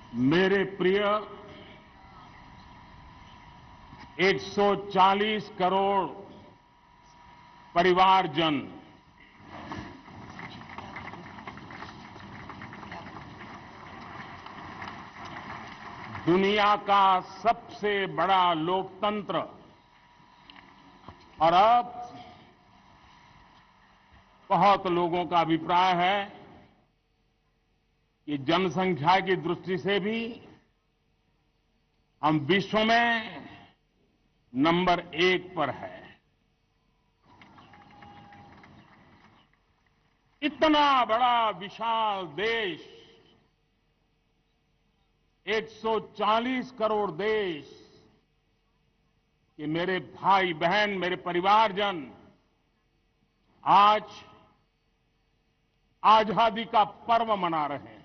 मेरे प्रिय 140 करोड़ परिवारजन, दुनिया का सबसे बड़ा लोकतंत्र और अब बहुत लोगों का अभिप्राय है कि जनसंख्या की दृष्टि से भी हम विश्व में नंबर 1 पर है। इतना बड़ा विशाल देश, 140 करोड़ देश कि मेरे भाई बहन, मेरे परिवारजन आज आजादी का पर्व मना रहे हैं।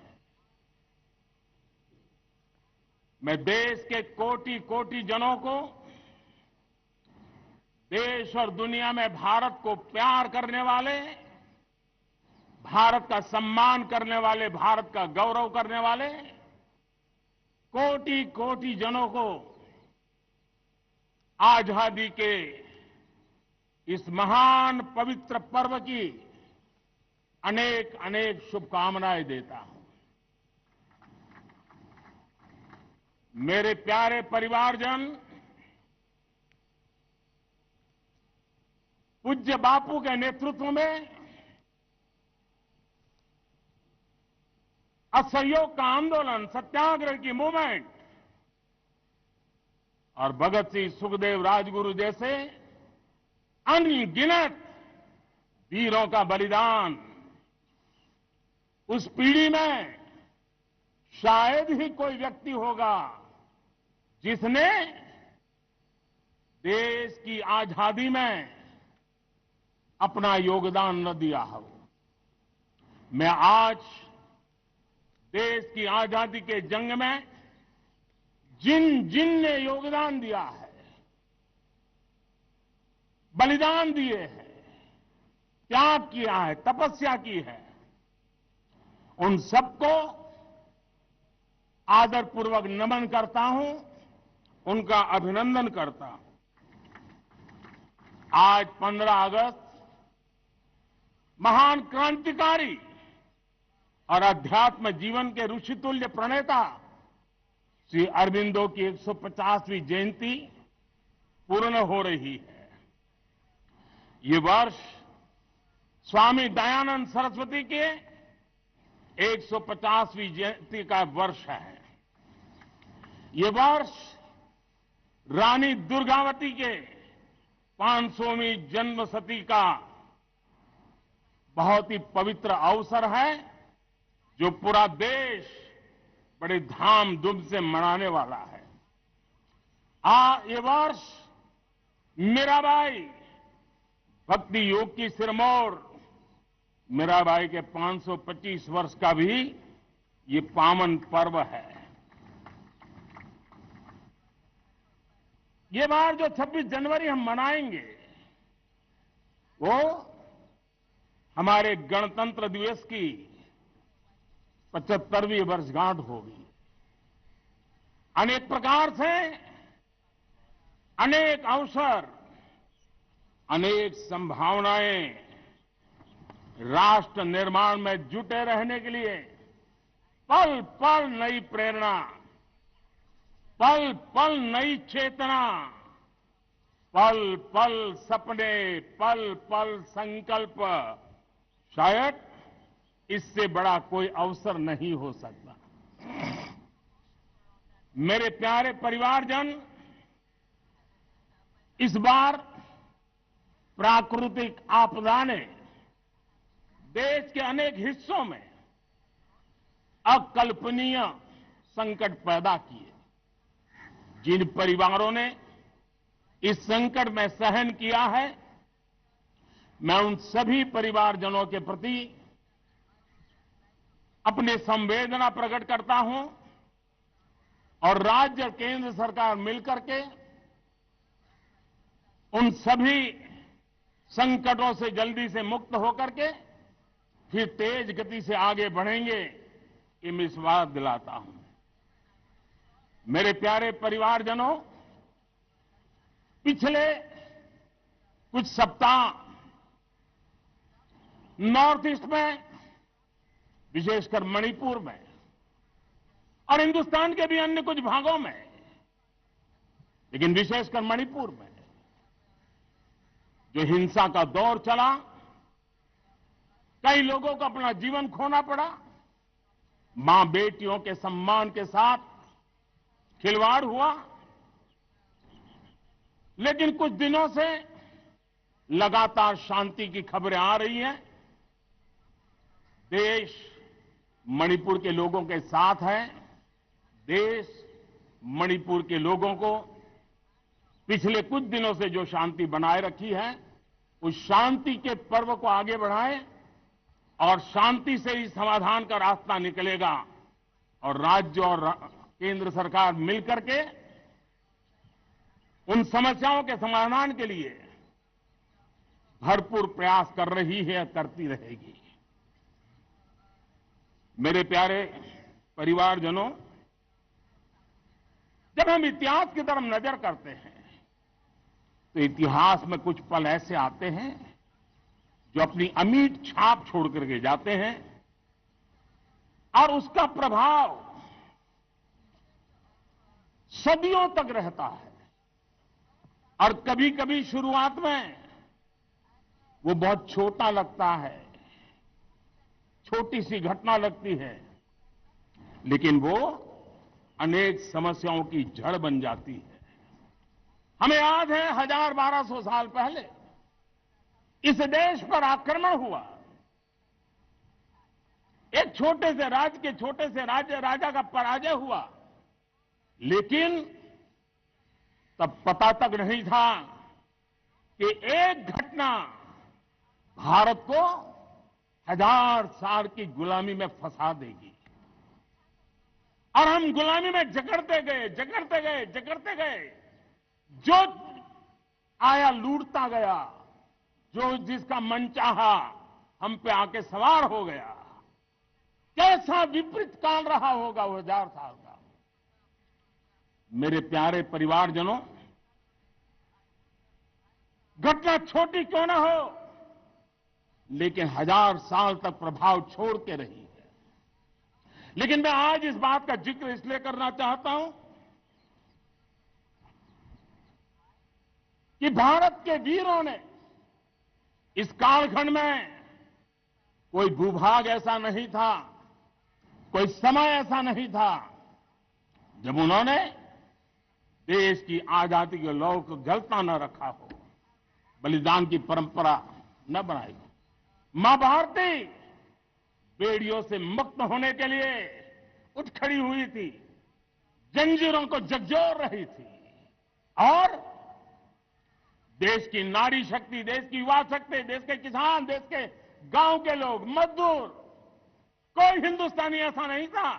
मैं देश के कोटि कोटि जनों को, देश और दुनिया में भारत को प्यार करने वाले, भारत का सम्मान करने वाले, भारत का गौरव करने वाले कोटि कोटि जनों को आजादी के इस महान पवित्र पर्व की अनेक अनेक शुभकामनाएं देता हूं। मेरे प्यारे परिवारजन, पूज्य बापू के नेतृत्व में असहयोग का आंदोलन, सत्याग्रह की मूवमेंट और भगत सिंह, सुखदेव, राजगुरु जैसे अनगिनत वीरों का बलिदान, उस पीढ़ी में शायद ही कोई व्यक्ति होगा जिसने देश की आजादी में अपना योगदान न दिया हो। मैं आज देश की आजादी के जंग में जिन जिन ने योगदान दिया है, बलिदान दिए हैं, त्याग किया है, तपस्या की है, उन सबको आदरपूर्वक नमन करता हूं, उनका अभिनंदन करता हूं। आज 15 अगस्त महान क्रांतिकारी और अध्यात्म जीवन के ऋषितुल्य प्रणेता श्री अरबिंदो की 150वीं जयंती पूर्ण हो रही है। ये वर्ष स्वामी दयानंद सरस्वती के 150वीं जयंती का वर्ष है। ये वर्ष रानी दुर्गावती के 500वीं जन्मशती का बहुत ही पवित्र अवसर है, जो पूरा देश बड़े धामधूम से मनाने वाला है। ये वर्ष मीराबाई, भक्ति योग की सिरमौर मीराबाई के 525 वर्ष का भी ये पावन पर्व है। ये बार जो 26 जनवरी हम मनाएंगे वो हमारे गणतंत्र दिवस की 75वीं वर्षगांठ होगी। अनेक प्रकार से अनेक अवसर, अनेक संभावनाएं राष्ट्र निर्माण में जुटे रहने के लिए, पल पल नई प्रेरणा, पल पल नई चेतना, पल पल सपने, पल पल संकल्प, शायद इससे बड़ा कोई अवसर नहीं हो सकता। मेरे प्यारे परिवारजन, इस बार प्राकृतिक आपदा ने देश के अनेक हिस्सों में अकल्पनीय संकट पैदा किए। जिन परिवारों ने इस संकट में सहन किया है, मैं उन सभी परिवारजनों के प्रति अपनी संवेदना प्रकट करता हूं और राज्य और केंद्र सरकार मिलकर के उन सभी संकटों से जल्दी से मुक्त होकर के फिर तेज गति से आगे बढ़ेंगे, ये मैं विश्वास दिलाता हूं। मेरे प्यारे परिवारजनों, पिछले कुछ सप्ताह नॉर्थ ईस्ट में, विशेषकर मणिपुर में और हिंदुस्तान के भी अन्य कुछ भागों में, लेकिन विशेषकर मणिपुर में जो हिंसा का दौर चला, कई लोगों को अपना जीवन खोना पड़ा, मां बेटियों के सम्मान के साथ खिलवाड़ हुआ। लेकिन कुछ दिनों से लगातार शांति की खबरें आ रही हैं। देश मणिपुर के लोगों के साथ है। देश मणिपुर के लोगों को पिछले कुछ दिनों से जो शांति बनाए रखी है, उस शांति के पर्व को आगे बढ़ाएं और शांति से ही समाधान का रास्ता निकलेगा। और राज्य और केंद्र सरकार मिलकर के उन समस्याओं के समाधान के लिए भरपूर प्रयास कर रही है, करती रहेगी। मेरे प्यारे परिवारजनों, जब हम इतिहास की तरफ नजर करते हैं तो इतिहास में कुछ पल ऐसे आते हैं जो अपनी अमिट छाप छोड़ करके जाते हैं और उसका प्रभाव सदियों तक रहता है। और कभी कभी शुरुआत में वो बहुत छोटा लगता है, छोटी सी घटना लगती है, लेकिन वो अनेक समस्याओं की जड़ बन जाती है। हमें याद है 1000-1200 साल पहले इस देश पर आक्रमण हुआ। एक छोटे से राज्य के छोटे से राजा का पराजय हुआ, लेकिन तब पता तक नहीं था कि एक घटना भारत को 1000 साल की गुलामी में फंसा देगी। और हम गुलामी में जकड़ते गए, जो आया लूटता गया, जो जिसका मन चाहा हम पे आके सवार हो गया। कैसा विपरीत काल रहा होगा वो 1000 साल का। मेरे प्यारे परिवारजनों, घटना छोटी क्यों ना हो, लेकिन 1000 साल तक प्रभाव छोड़ के रही है। लेकिन मैं आज इस बात का जिक्र इसलिए करना चाहता हूं कि भारत के वीरों ने इस कालखंड में कोई भूभाग ऐसा नहीं था, कोई समय ऐसा नहीं था जब उन्होंने देश की आजादी के लौ को गलता न रखा हो, बलिदान की परंपरा न बनाई हो। मां भारती बेड़ियों से मुक्त होने के लिए उठ खड़ी हुई थी, जंजीरों को झकझोर रही थी। और देश की नारी शक्ति, देश की युवा शक्ति, देश के किसान, देश के गांव के लोग, मजदूर, कोई हिंदुस्तानी ऐसा नहीं था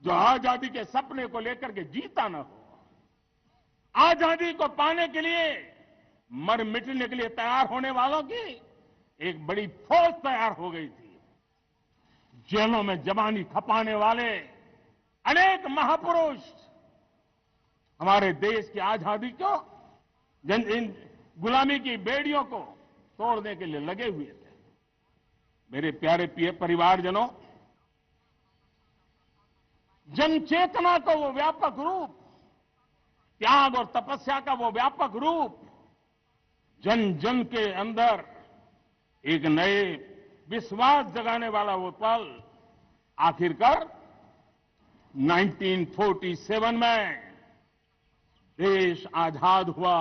जो आजादी के सपने को लेकर के जीता न हो। आजादी को पाने के लिए मर मिटने के लिए तैयार होने वालों की एक बड़ी फौज तैयार हो गई थी। जेलों में जवानी खपाने वाले अनेक महापुरुष हमारे देश की आजादी को, इन गुलामी की बेड़ियों को तोड़ने के लिए लगे हुए थे। मेरे प्यारे परिवारजनों, जन चेतना को वो व्यापक रूप, त्याग और तपस्या का वो व्यापक रूप, जन जन के अंदर एक नए विश्वास जगाने वाला वो पल आखिरकार 1947 में देश आजाद हुआ।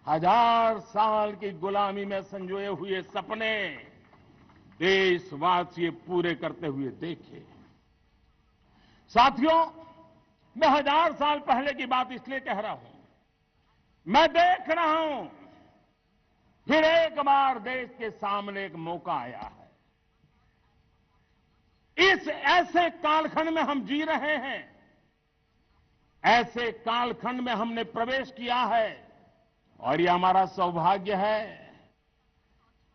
1000 साल की गुलामी में संजोए हुए सपने देशवासी पूरे करते हुए देखे। साथियों, मैं 1000 साल पहले की बात इसलिए कह रहा हूं, मैं देख रहा हूं फिर एक बार देश के सामने एक मौका आया है। इस ऐसे कालखंड में हम जी रहे हैं, ऐसे कालखंड में हमने प्रवेश किया है और यह हमारा सौभाग्य है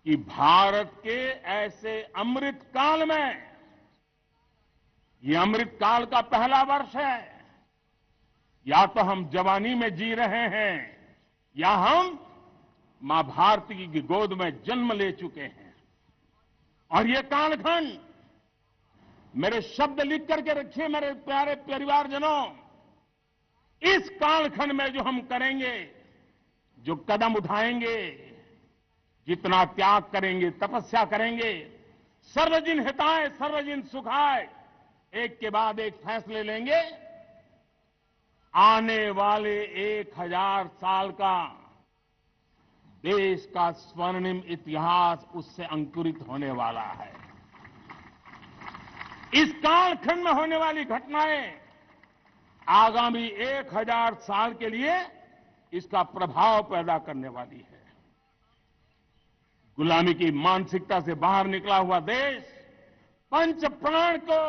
कि भारत के ऐसे अमृत काल में, यह अमृत काल का पहला वर्ष है, या तो हम जवानी में जी रहे हैं या हम मां भारती की गोद में जन्म ले चुके हैं। और ये कालखंड, मेरे शब्द लिख करके रखिए मेरे प्यारे परिवारजनों, इस कालखंड में जो हम करेंगे, जो कदम उठाएंगे, जितना त्याग करेंगे, तपस्या करेंगे, सर्वजन हिताय सर्वजन सुखाय, एक के बाद एक फैसले लेंगे, आने वाले 1000 साल का देश का स्वर्णिम इतिहास उससे अंकुरित होने वाला है। इस कालखंड में होने वाली घटनाएं आगामी 1000 साल के लिए इसका प्रभाव पैदा करने वाली है। गुलामी की मानसिकता से बाहर निकला हुआ देश पंच प्राण को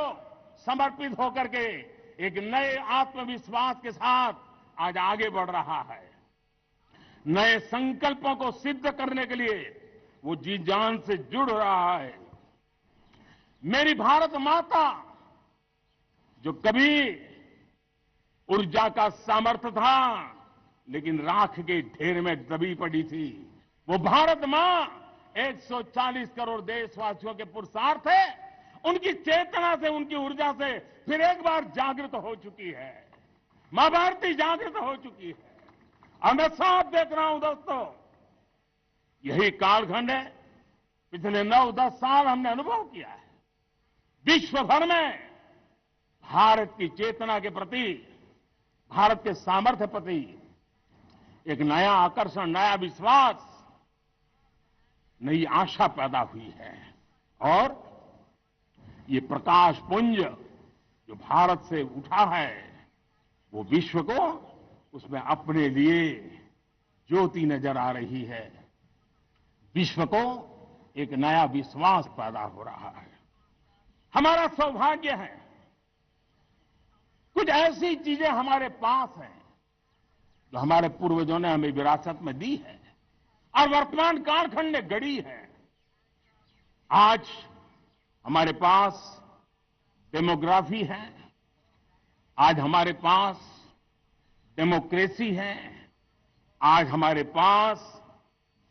समर्पित होकर के एक नए आत्मविश्वास के साथ आज आगे बढ़ रहा है। नए संकल्पों को सिद्ध करने के लिए वो जी जान से जुड़ रहा है। मेरी भारत माता, जो कभी ऊर्जा का सामर्थ्य था लेकिन राख के ढेर में दबी पड़ी थी, वो भारत मां 140 करोड़ देशवासियों के पुरुषार्थ है, उनकी चेतना से, उनकी ऊर्जा से फिर एक बार जागृत हो चुकी है। मां भारती जागृत हो चुकी है। और मैं साफ देख रहा हूं दोस्तों, यही कालखंड है। पिछले 9-10 साल हमने अनुभव किया है, विश्व भर में भारत की चेतना के प्रति, भारत के सामर्थ्य प्रति एक नया आकर्षण, नया विश्वास, नई आशा पैदा हुई है। और ये प्रकाश पुंज जो भारत से उठा है, वो विश्व को उसमें अपने लिए ज्योति नजर आ रही है। विश्व को एक नया विश्वास पैदा हो रहा है। हमारा सौभाग्य है, कुछ ऐसी चीजें हमारे पास हैं जो हमारे पूर्वजों ने हमें विरासत में दी है और वर्तमान कालखंड ने गढ़ी है। आज हमारे पास डेमोग्राफी है, आज हमारे पास डेमोक्रेसी है, आज हमारे पास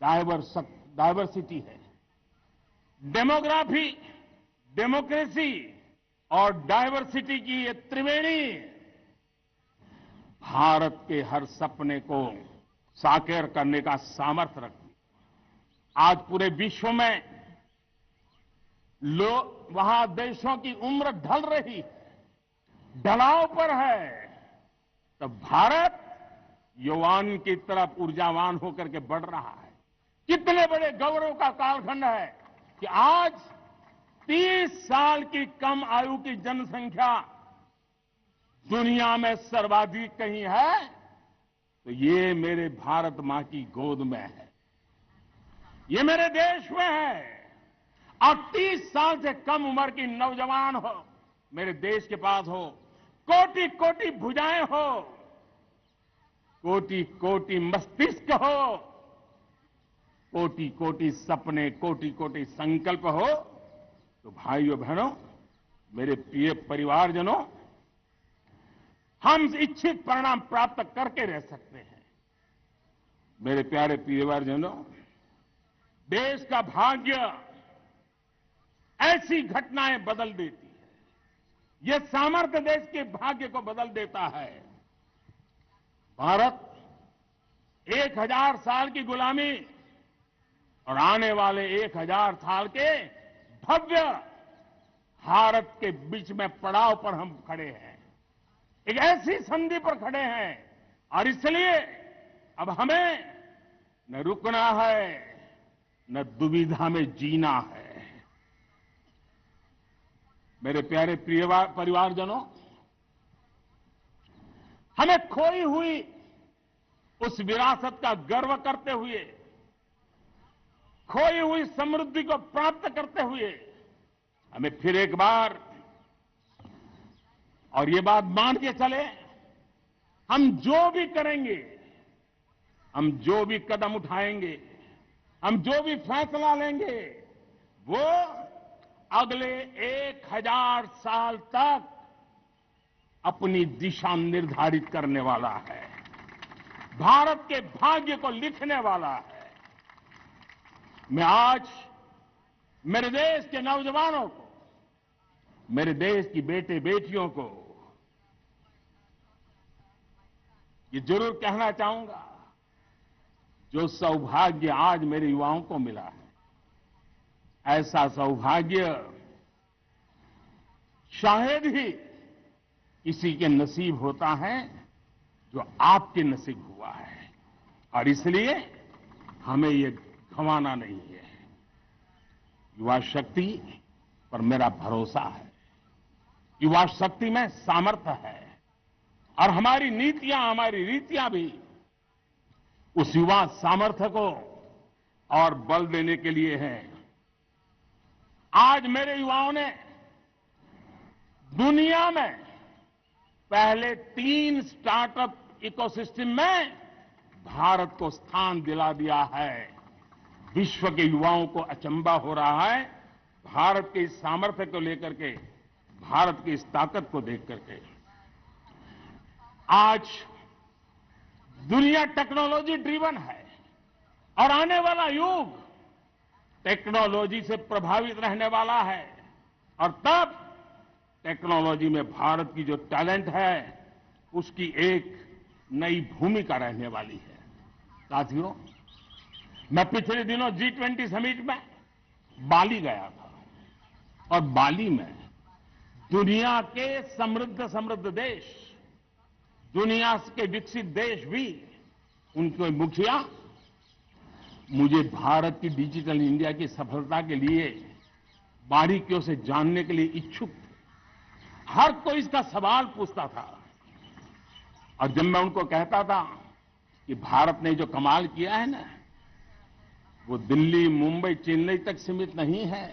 डायवर्सिटी है। डेमोग्राफी, डेमोक्रेसी और डायवर्सिटी की ये त्रिवेणी भारत के हर सपने को साकार करने का सामर्थ्य रखती है। आज पूरे विश्व में वहां देशों की उम्र ढल रही है, ढलाव पर है, तब भारत युवान की तरफ ऊर्जावान होकर के बढ़ रहा है। कितने बड़े गौरव का कालखंड है कि आज 30 साल की कम आयु की जनसंख्या दुनिया में सर्वाधिक कहीं है तो ये मेरे भारत मां की गोद में है, ये मेरे देश में है। और 30 साल से कम उम्र की नौजवान हो मेरे देश के पास हो, कोटि कोटि भुजाएं हो, कोटि कोटि मस्तिष्क हो, कोटि कोटि सपने, कोटि कोटि संकल्प हो, तो भाइयों बहनों, मेरे प्रिय परिवारजनों, हम इच्छित परिणाम प्राप्त करके रह सकते हैं। मेरे प्यारे परिवारजनों, देश का भाग्य ऐसी घटनाएं बदल देती है, यह सामर्थ्य देश के भाग्य को बदल देता है। भारत 1000 साल की गुलामी और आने वाले 1000 साल के भव्य भारत के बीच में पड़ाव पर हम खड़े हैं, एक ऐसी संधि पर खड़े हैं। और इसलिए अब हमें न रुकना है, न दुविधा में जीना है। मेरे प्यारे प्रिय परिवारजनों, हमें खोई हुई उस विरासत का गर्व करते हुए, खोई हुई समृद्धि को प्राप्त करते हुए, हमें फिर एक बार, और ये बात मान के चले, हम जो भी करेंगे, हम जो भी कदम उठाएंगे, हम जो भी फैसला लेंगे, वो अगले 1000 साल तक अपनी दिशा निर्धारित करने वाला है, भारत के भाग्य को लिखने वाला है। मैं आज मेरे देश के नौजवानों को, मेरे देश की बेटे बेटियों को ये जरूर कहना चाहूंगा, जो सौभाग्य आज मेरे युवाओं को मिला है, ऐसा सौभाग्य शायद ही किसी के नसीब होता है जो आपके नसीब हुआ है, और इसलिए हमें ये गंवाना नहीं है। युवा शक्ति पर मेरा भरोसा है, युवा शक्ति में सामर्थ्य है, और हमारी नीतियां, हमारी रीतियां भी उस युवा सामर्थ्य को और बल देने के लिए हैं। आज मेरे युवाओं ने दुनिया में पहले 3 स्टार्टअप इकोसिस्टम में भारत को स्थान दिला दिया है। विश्व के युवाओं को अचंभा हो रहा है भारत के इस सामर्थ्य को लेकर के, भारत की इस ताकत को देख करके। आज दुनिया टेक्नोलॉजी ड्रिवन है, और आने वाला युग टेक्नोलॉजी से प्रभावित रहने वाला है, और तब टेक्नोलॉजी में भारत की जो टैलेंट है उसकी एक नई भूमिका रहने वाली है। साथियों, मैं पिछले दिनों G20 समिट में बाली गया था, और बाली में दुनिया के समृद्ध देश, दुनिया के विकसित देश भी, उनके मुखिया मुझे भारत की डिजिटल इंडिया की सफलता के लिए बारीकियों से जानने के लिए इच्छुक थे। हर कोई इसका सवाल पूछता था, और जब मैं उनको कहता था कि भारत ने जो कमाल किया है ना, वो दिल्ली, मुंबई, चेन्नई तक सीमित नहीं है।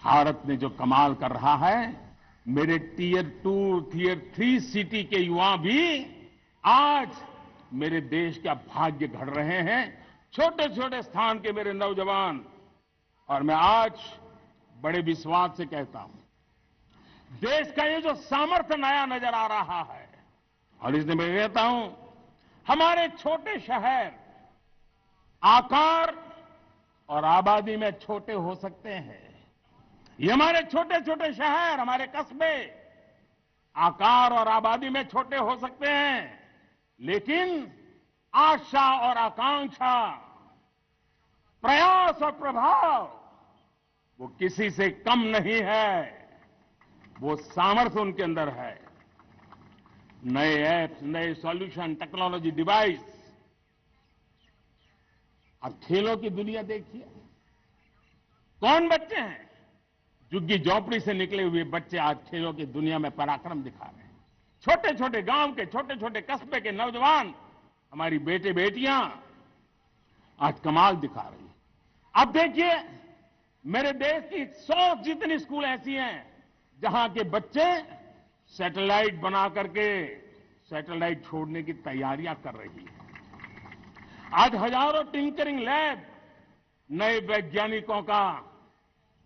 भारत ने जो कमाल कर रहा है, मेरे टियर 2, टियर 3 सिटी के युवा भी आज मेरे देश का भाग्य गढ़ रहे हैं, छोटे छोटे स्थान के मेरे नौजवान। और मैं आज बड़े विश्वास से कहता हूं, देश का ये जो सामर्थ्य नया नजर आ रहा है, और इसलिए मैं कहता हूं, हमारे छोटे शहर आकार और आबादी में छोटे हो सकते हैं। ये हमारे छोटे छोटे शहर, हमारे कस्बे आकार और आबादी में छोटे हो सकते हैं, लेकिन आशा और आकांक्षा, प्रयास और प्रभाव वो किसी से कम नहीं है। वो सामर्थ्य उनके अंदर है। नए ऐप्स, नए सॉल्यूशन, टेक्नोलॉजी डिवाइस। अब खेलों की दुनिया देखिए, कौन बच्चे हैं? झुग्गी झोपड़ी से निकले हुए बच्चे आज खेलों की दुनिया में पराक्रम दिखा रहे हैं। छोटे छोटे गांव के, छोटे छोटे कस्बे के नौजवान, हमारी बेटे बेटियां आज कमाल दिखा रही हैं। अब देखिए, मेरे देश की 100 जितनी स्कूल ऐसी हैं जहां के बच्चे सैटेलाइट बना करके सैटेलाइट छोड़ने की तैयारियां कर रही है। आज हजारों टिंकरिंग लैब नए वैज्ञानिकों का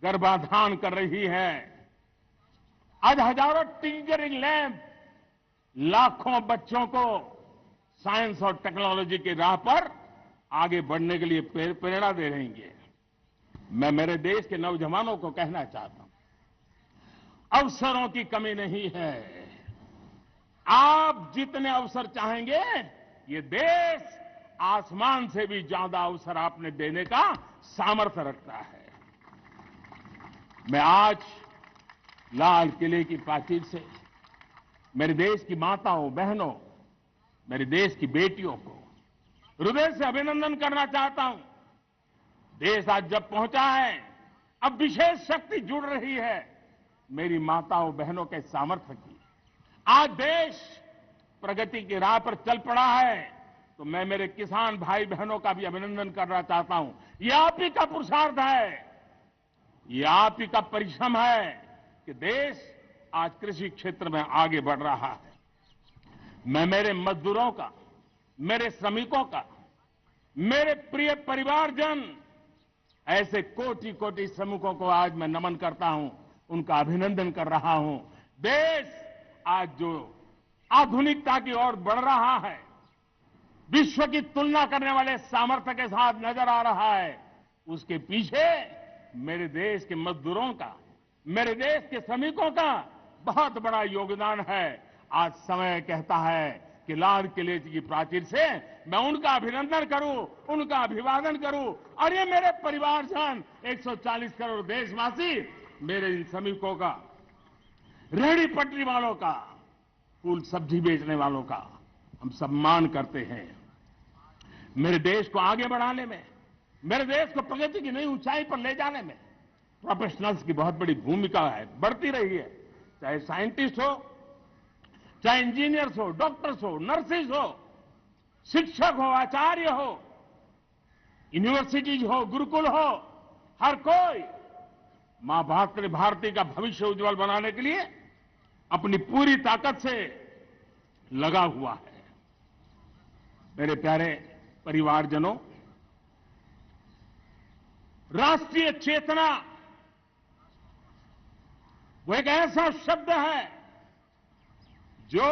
गर्भाधान कर रही है। आज हजारों टिंकरिंग लैब लाखों बच्चों को साइंस और टेक्नोलॉजी की राह पर आगे बढ़ने के लिए प्रेरणा दे रही है। मैं मेरे देश के नौजवानों को कहना चाहता हूं, अवसरों की कमी नहीं है। आप जितने अवसर चाहेंगे, ये देश आसमान से भी ज्यादा अवसर आपने देने का सामर्थ्य रखता है। मैं आज लाल किले की प्राचीर से मेरे देश की माताओं, बहनों, मेरे देश की बेटियों को हृदय से अभिनंदन करना चाहता हूं। देश आज जब पहुंचा है, अब विशेष शक्ति जुड़ रही है मेरी माताओं बहनों के सामर्थ्य की। आज देश प्रगति की राह पर चल पड़ा है, तो मैं मेरे किसान भाई बहनों का भी अभिनंदन करना चाहता हूं। ये आप ही का पुरुषार्थ है, ये आप ही का परिश्रम है कि देश आज कृषि क्षेत्र में आगे बढ़ रहा है। मैं मेरे मजदूरों का, मेरे श्रमिकों का, मेरे प्रिय परिवारजन, ऐसे कोटि कोटि श्रमिकों को आज मैं नमन करता हूं, उनका अभिनंदन कर रहा हूं। देश आज जो आधुनिकता की ओर बढ़ रहा है, विश्व की तुलना करने वाले सामर्थ्य के साथ नजर आ रहा है, उसके पीछे मेरे देश के मजदूरों का, मेरे देश के श्रमिकों का बहुत बड़ा योगदान है। आज समय कहता है कि लाल किले की प्राचीर से मैं उनका अभिनंदन करूं, उनका अभिवादन करूं, और ये मेरे परिवारजन 140 करोड़ देशवासी, मेरे इन श्रमिकों का, रेहड़ी पटरी वालों का, फूल सब्जी बेचने वालों का हम सम्मान करते हैं। मेरे देश को आगे बढ़ाने में, मेरे देश को प्रगति की नई ऊंचाई पर ले जाने में प्रोफेशनल्स की बहुत बड़ी भूमिका है, बढ़ती रही है। चाहे साइंटिस्ट हो, चाहे इंजीनियर्स हो, डॉक्टर्स हो, नर्सेज हो, शिक्षक हो, आचार्य हो, यूनिवर्सिटीज हो, गुरुकुल हो, हर कोई मां भारती का भविष्य उज्जवल बनाने के लिए अपनी पूरी ताकत से लगा हुआ है। मेरे प्यारे परिवारजनों, राष्ट्रीय चेतना वो एक ऐसा शब्द है जो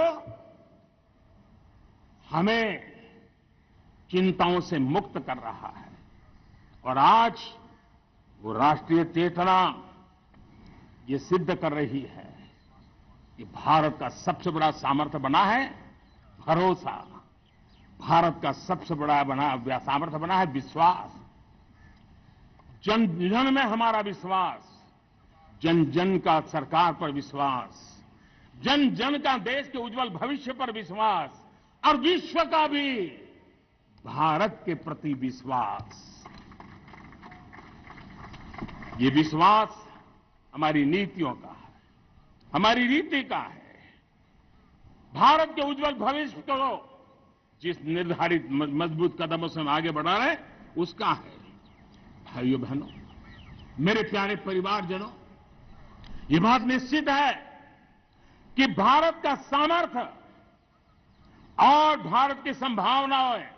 हमें चिंताओं से मुक्त कर रहा है, और आज वो राष्ट्रीय चेतना ये सिद्ध कर रही है कि भारत का सबसे बड़ा सामर्थ्य बना है भरोसा, भारत का सबसे बड़ा सामर्थ्य बना है विश्वास। जन जन में हमारा विश्वास, जन जन का सरकार पर विश्वास, जन जन का देश के उज्जवल भविष्य पर विश्वास, और विश्व का भी भारत के प्रति विश्वास। ये विश्वास हमारी नीतियों का है, हमारी रीति का है। भारत के उज्जवल भविष्य को जिस निर्धारित मजबूत कदमों से हम आगे बढ़ा रहे हैं, उसका है। भाइयों बहनों, मेरे प्यारे परिवारजनों, ये बात निश्चित है कि भारत का सामर्थ्य और भारत की संभावनाएं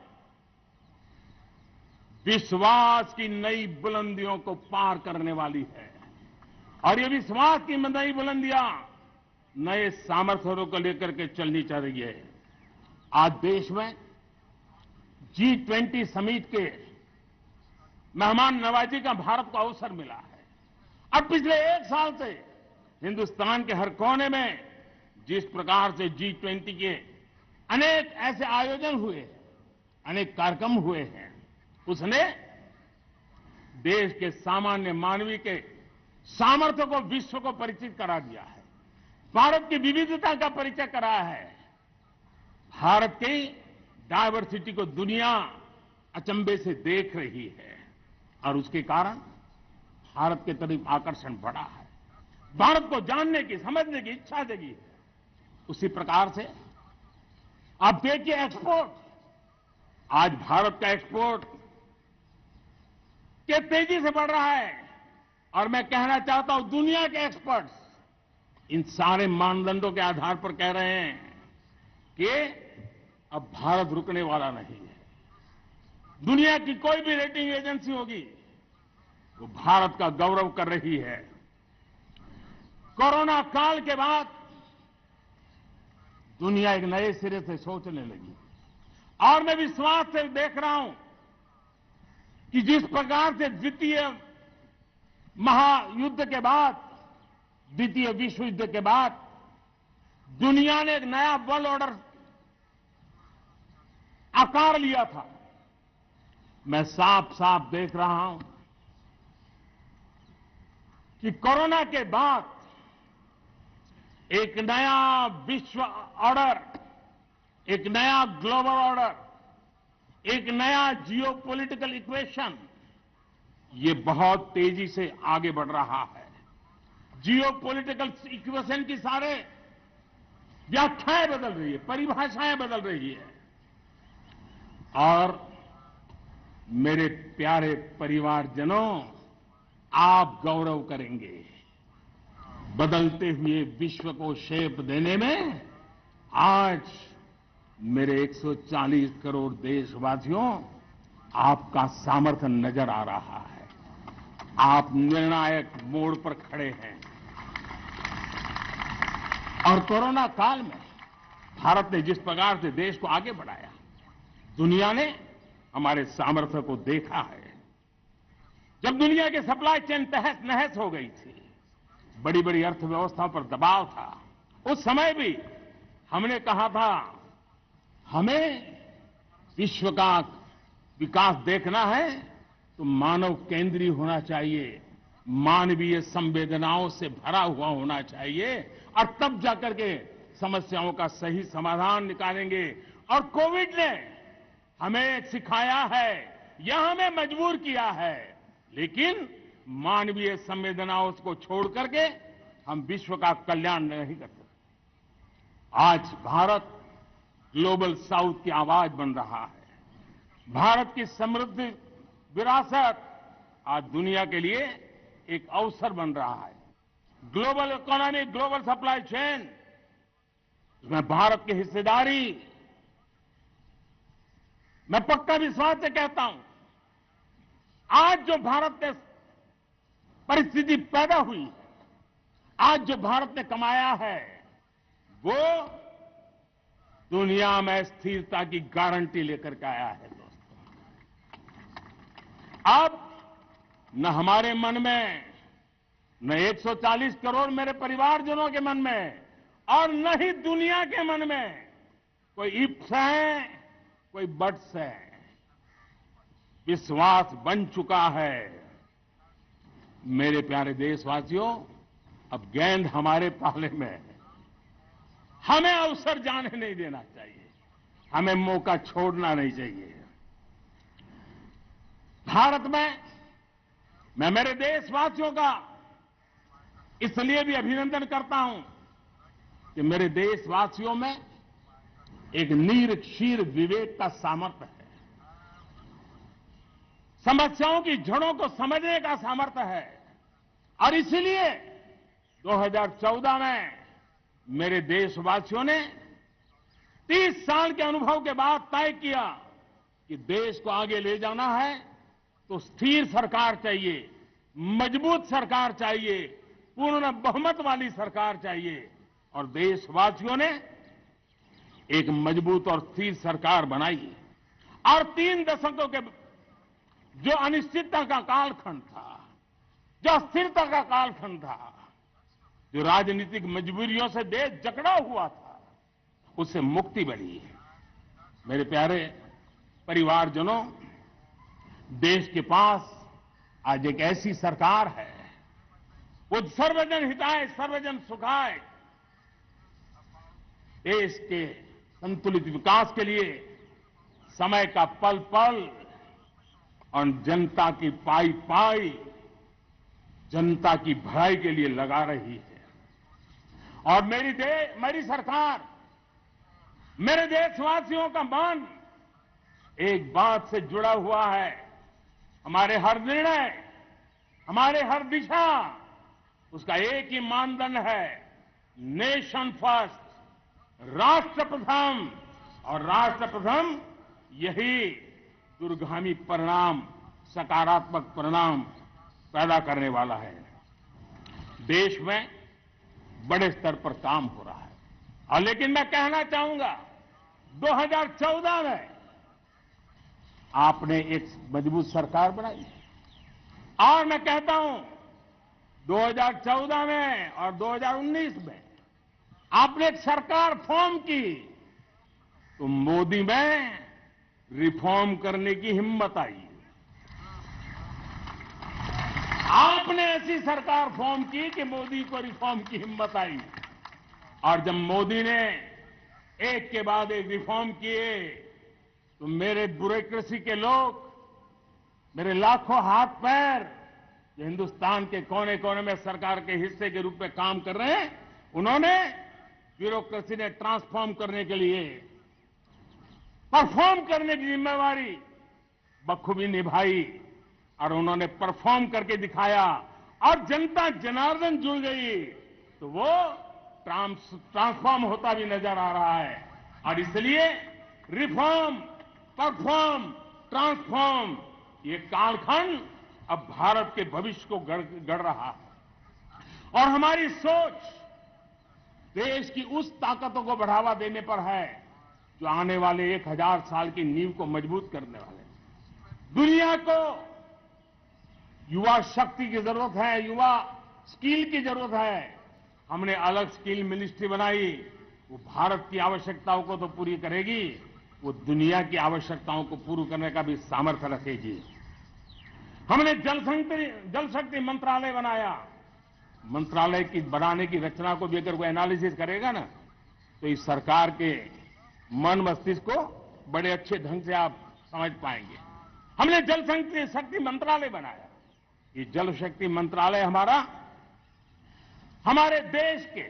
विश्वास की नई बुलंदियों को पार करने वाली है, और ये विश्वास की नई बुलंदियां नए सामर्थ्यों को लेकर के चलनी चाहिए। आज देश में G20 समिट के मेहमान नवाजी का भारत को अवसर मिला है। अब पिछले एक साल से हिंदुस्तान के हर कोने में जिस प्रकार से G20 के अनेक ऐसे आयोजन हुए, अनेक कार्यक्रम हुए हैं, उसने देश के सामान्य मानवीय के सामर्थ्य को विश्व को परिचित करा दिया है, भारत की विविधता का परिचय कराया है, भारत की डायवर्सिटी को दुनिया अचंभे से देख रही है, और उसके कारण भारत के तरफ आकर्षण बढ़ा है, भारत को जानने की, समझने की इच्छा जगी है। उसी प्रकार से आप देखिए एक्सपोर्ट, आज भारत का एक्सपोर्ट के तेजी से बढ़ रहा है, और मैं कहना चाहता हूं दुनिया के एक्सपर्ट्स इन सारे मानदंडों के आधार पर कह रहे हैं कि अब भारत रुकने वाला नहीं है। दुनिया की कोई भी रेटिंग एजेंसी होगी वो भारत का गौरव कर रही है। कोरोना काल के बाद दुनिया एक नए सिरे से सोचने लगी, और मैं विश्वास से देख रहा हूं कि जिस प्रकार से द्वितीय महायुद्ध के बाद, द्वितीय विश्व युद्ध के बाद दुनिया ने एक नया वर्ल्ड ऑर्डर आकार लिया था, मैं साफ साफ देख रहा हूं कि कोरोना के बाद एक नया विश्व ऑर्डर, एक नया ग्लोबल ऑर्डर, एक नया जियोपॉलिटिकल इक्वेशन, ये बहुत तेजी से आगे बढ़ रहा है। जियोपॉलिटिकल इक्वेशन की सारे व्याख्याएं बदल रही है, परिभाषाएं बदल रही है, और मेरे प्यारे परिवारजनों, आप गौरव करेंगे। बदलते हुए विश्व को शेप देने में आज मेरे 140 करोड़ देशवासियों, आपका सामर्थ्य नजर आ रहा है। आप निर्णायक मोड़ पर खड़े हैं। और कोरोना काल में भारत ने जिस प्रकार से देश को आगे बढ़ाया, दुनिया ने हमारे सामर्थ्य को देखा है। जब दुनिया की सप्लाई चेन तहस नहस हो गई थी, बड़ी बड़ी अर्थव्यवस्थाओं पर दबाव था, उस समय भी हमने कहा था हमें विश्व का विकास देखना है तो मानव केंद्रीय होना चाहिए, मानवीय संवेदनाओं से भरा हुआ होना चाहिए और तब जाकर के समस्याओं का सही समाधान निकालेंगे। और कोविड ने हमें सिखाया है या हमें मजबूर किया है, लेकिन मानवीय संवेदनाओं को छोड़ करके हम विश्व का कल्याण नहीं कर सकते। आज भारत ग्लोबल साउथ की आवाज बन रहा है। भारत की समृद्ध विरासत आज दुनिया के लिए एक अवसर बन रहा है। Global economy, global supply chain, इसमें भारत की हिस्सेदारी, मैं पक्का विश्वास से कहता हूं, आज जो भारत ने परिस्थिति पैदा हुई है, आज जो भारत ने कमाया है, वो दुनिया में स्थिरता की गारंटी लेकर के आया है। दोस्तों, अब न हमारे मन में, न 140 करोड़ मेरे परिवारजनों के मन में और न ही दुनिया के मन में कोई इफ्स है, कोई बट्स है। विश्वास बन चुका है। मेरे प्यारे देशवासियों, अब गेंद हमारे पाले में है। हमें अवसर जाने नहीं देना चाहिए, हमें मौका छोड़ना नहीं चाहिए। भारत में मैं मेरे देशवासियों का इसलिए भी अभिनंदन करता हूं कि मेरे देशवासियों में एक नीर क्षीर विवेक का सामर्थ्य है, समस्याओं की जड़ों को समझने का सामर्थ्य है। और इसलिए 2014 में मेरे देशवासियों ने 30 साल के अनुभव के बाद तय किया कि देश को आगे ले जाना है तो स्थिर सरकार चाहिए, मजबूत सरकार चाहिए, पूर्ण बहुमत वाली सरकार चाहिए। और देशवासियों ने एक मजबूत और स्थिर सरकार बनाई। और 3 दशकों के जो अनिश्चितता का कालखंड था, जो अस्थिरता का कालखंड था, जो राजनीतिक मजबूरियों से देश जकड़ा हुआ था, उससे मुक्ति मिली है। मेरे प्यारे परिवारजनों, देश के पास आज एक ऐसी सरकार है, वो सर्वजन हिताय सर्वजन सुखाय, देश के संतुलित विकास के लिए समय का पल पल और जनता की पाई पाई, जनता की भलाई के लिए लगा रही है। और मेरी सरकार, मेरे देशवासियों का मन एक बात से जुड़ा हुआ है। हमारे हर निर्णय, हमारे हर दिशा, उसका एक ही मानदंड है, नेशन फर्स्ट, राष्ट्र प्रथम। और राष्ट्र प्रथम यही दूरगामी परिणाम, सकारात्मक परिणाम पैदा करने वाला है। देश में बड़े स्तर पर काम हो रहा है। और लेकिन मैं कहना चाहूंगा, 2014 में आपने एक मजबूत सरकार बनाई और मैं कहता हूं 2014 में और 2019 में आपने एक सरकार फॉर्म की तो मोदी में रिफॉर्म करने की हिम्मत आई। आपने ऐसी सरकार फॉर्म की कि मोदी को रिफॉर्म की हिम्मत आई। और जब मोदी ने एक के बाद एक रिफॉर्म किए तो मेरे ब्यूरोक्रेसी के लोग, मेरे लाखों हाथ पैर जो हिंदुस्तान के कोने कोने में सरकार के हिस्से के रूप में काम कर रहे हैं, उन्होंने ब्यूरोक्रेसी ने ट्रांसफॉर्म करने के लिए परफॉर्म करने की जिम्मेवारी बखूबी निभाई और उन्होंने परफॉर्म करके दिखाया और जनता जनार्दन जुड़ गई तो वो ट्रांसफॉर्म होता भी नजर आ रहा है। और इसलिए रिफॉर्म, परफॉर्म, ट्रांसफॉर्म, ये कालखंड अब भारत के भविष्य को गढ़ रहा है। और हमारी सोच देश की उस ताकतों को बढ़ावा देने पर है जो आने वाले 1000 साल की नींव को मजबूत करने वाले हैं। दुनिया को युवा शक्ति की जरूरत है, युवा स्किल की जरूरत है। हमने अलग स्किल मिनिस्ट्री बनाई। वो भारत की आवश्यकताओं को तो पूरी करेगी, वो दुनिया की आवश्यकताओं को पूरी करने का भी सामर्थ्य रखेगी। हमने जल शक्ति मंत्रालय बनाया। मंत्रालय की बनाने की रचना को भी अगर कोई एनालिसिस करेगा ना, तो इस सरकार के मन मस्तिष्क को बड़े अच्छे ढंग से आप समझ पाएंगे। हमने जल शक्ति मंत्रालय बनाया। ये जल शक्ति मंत्रालय हमारे देश के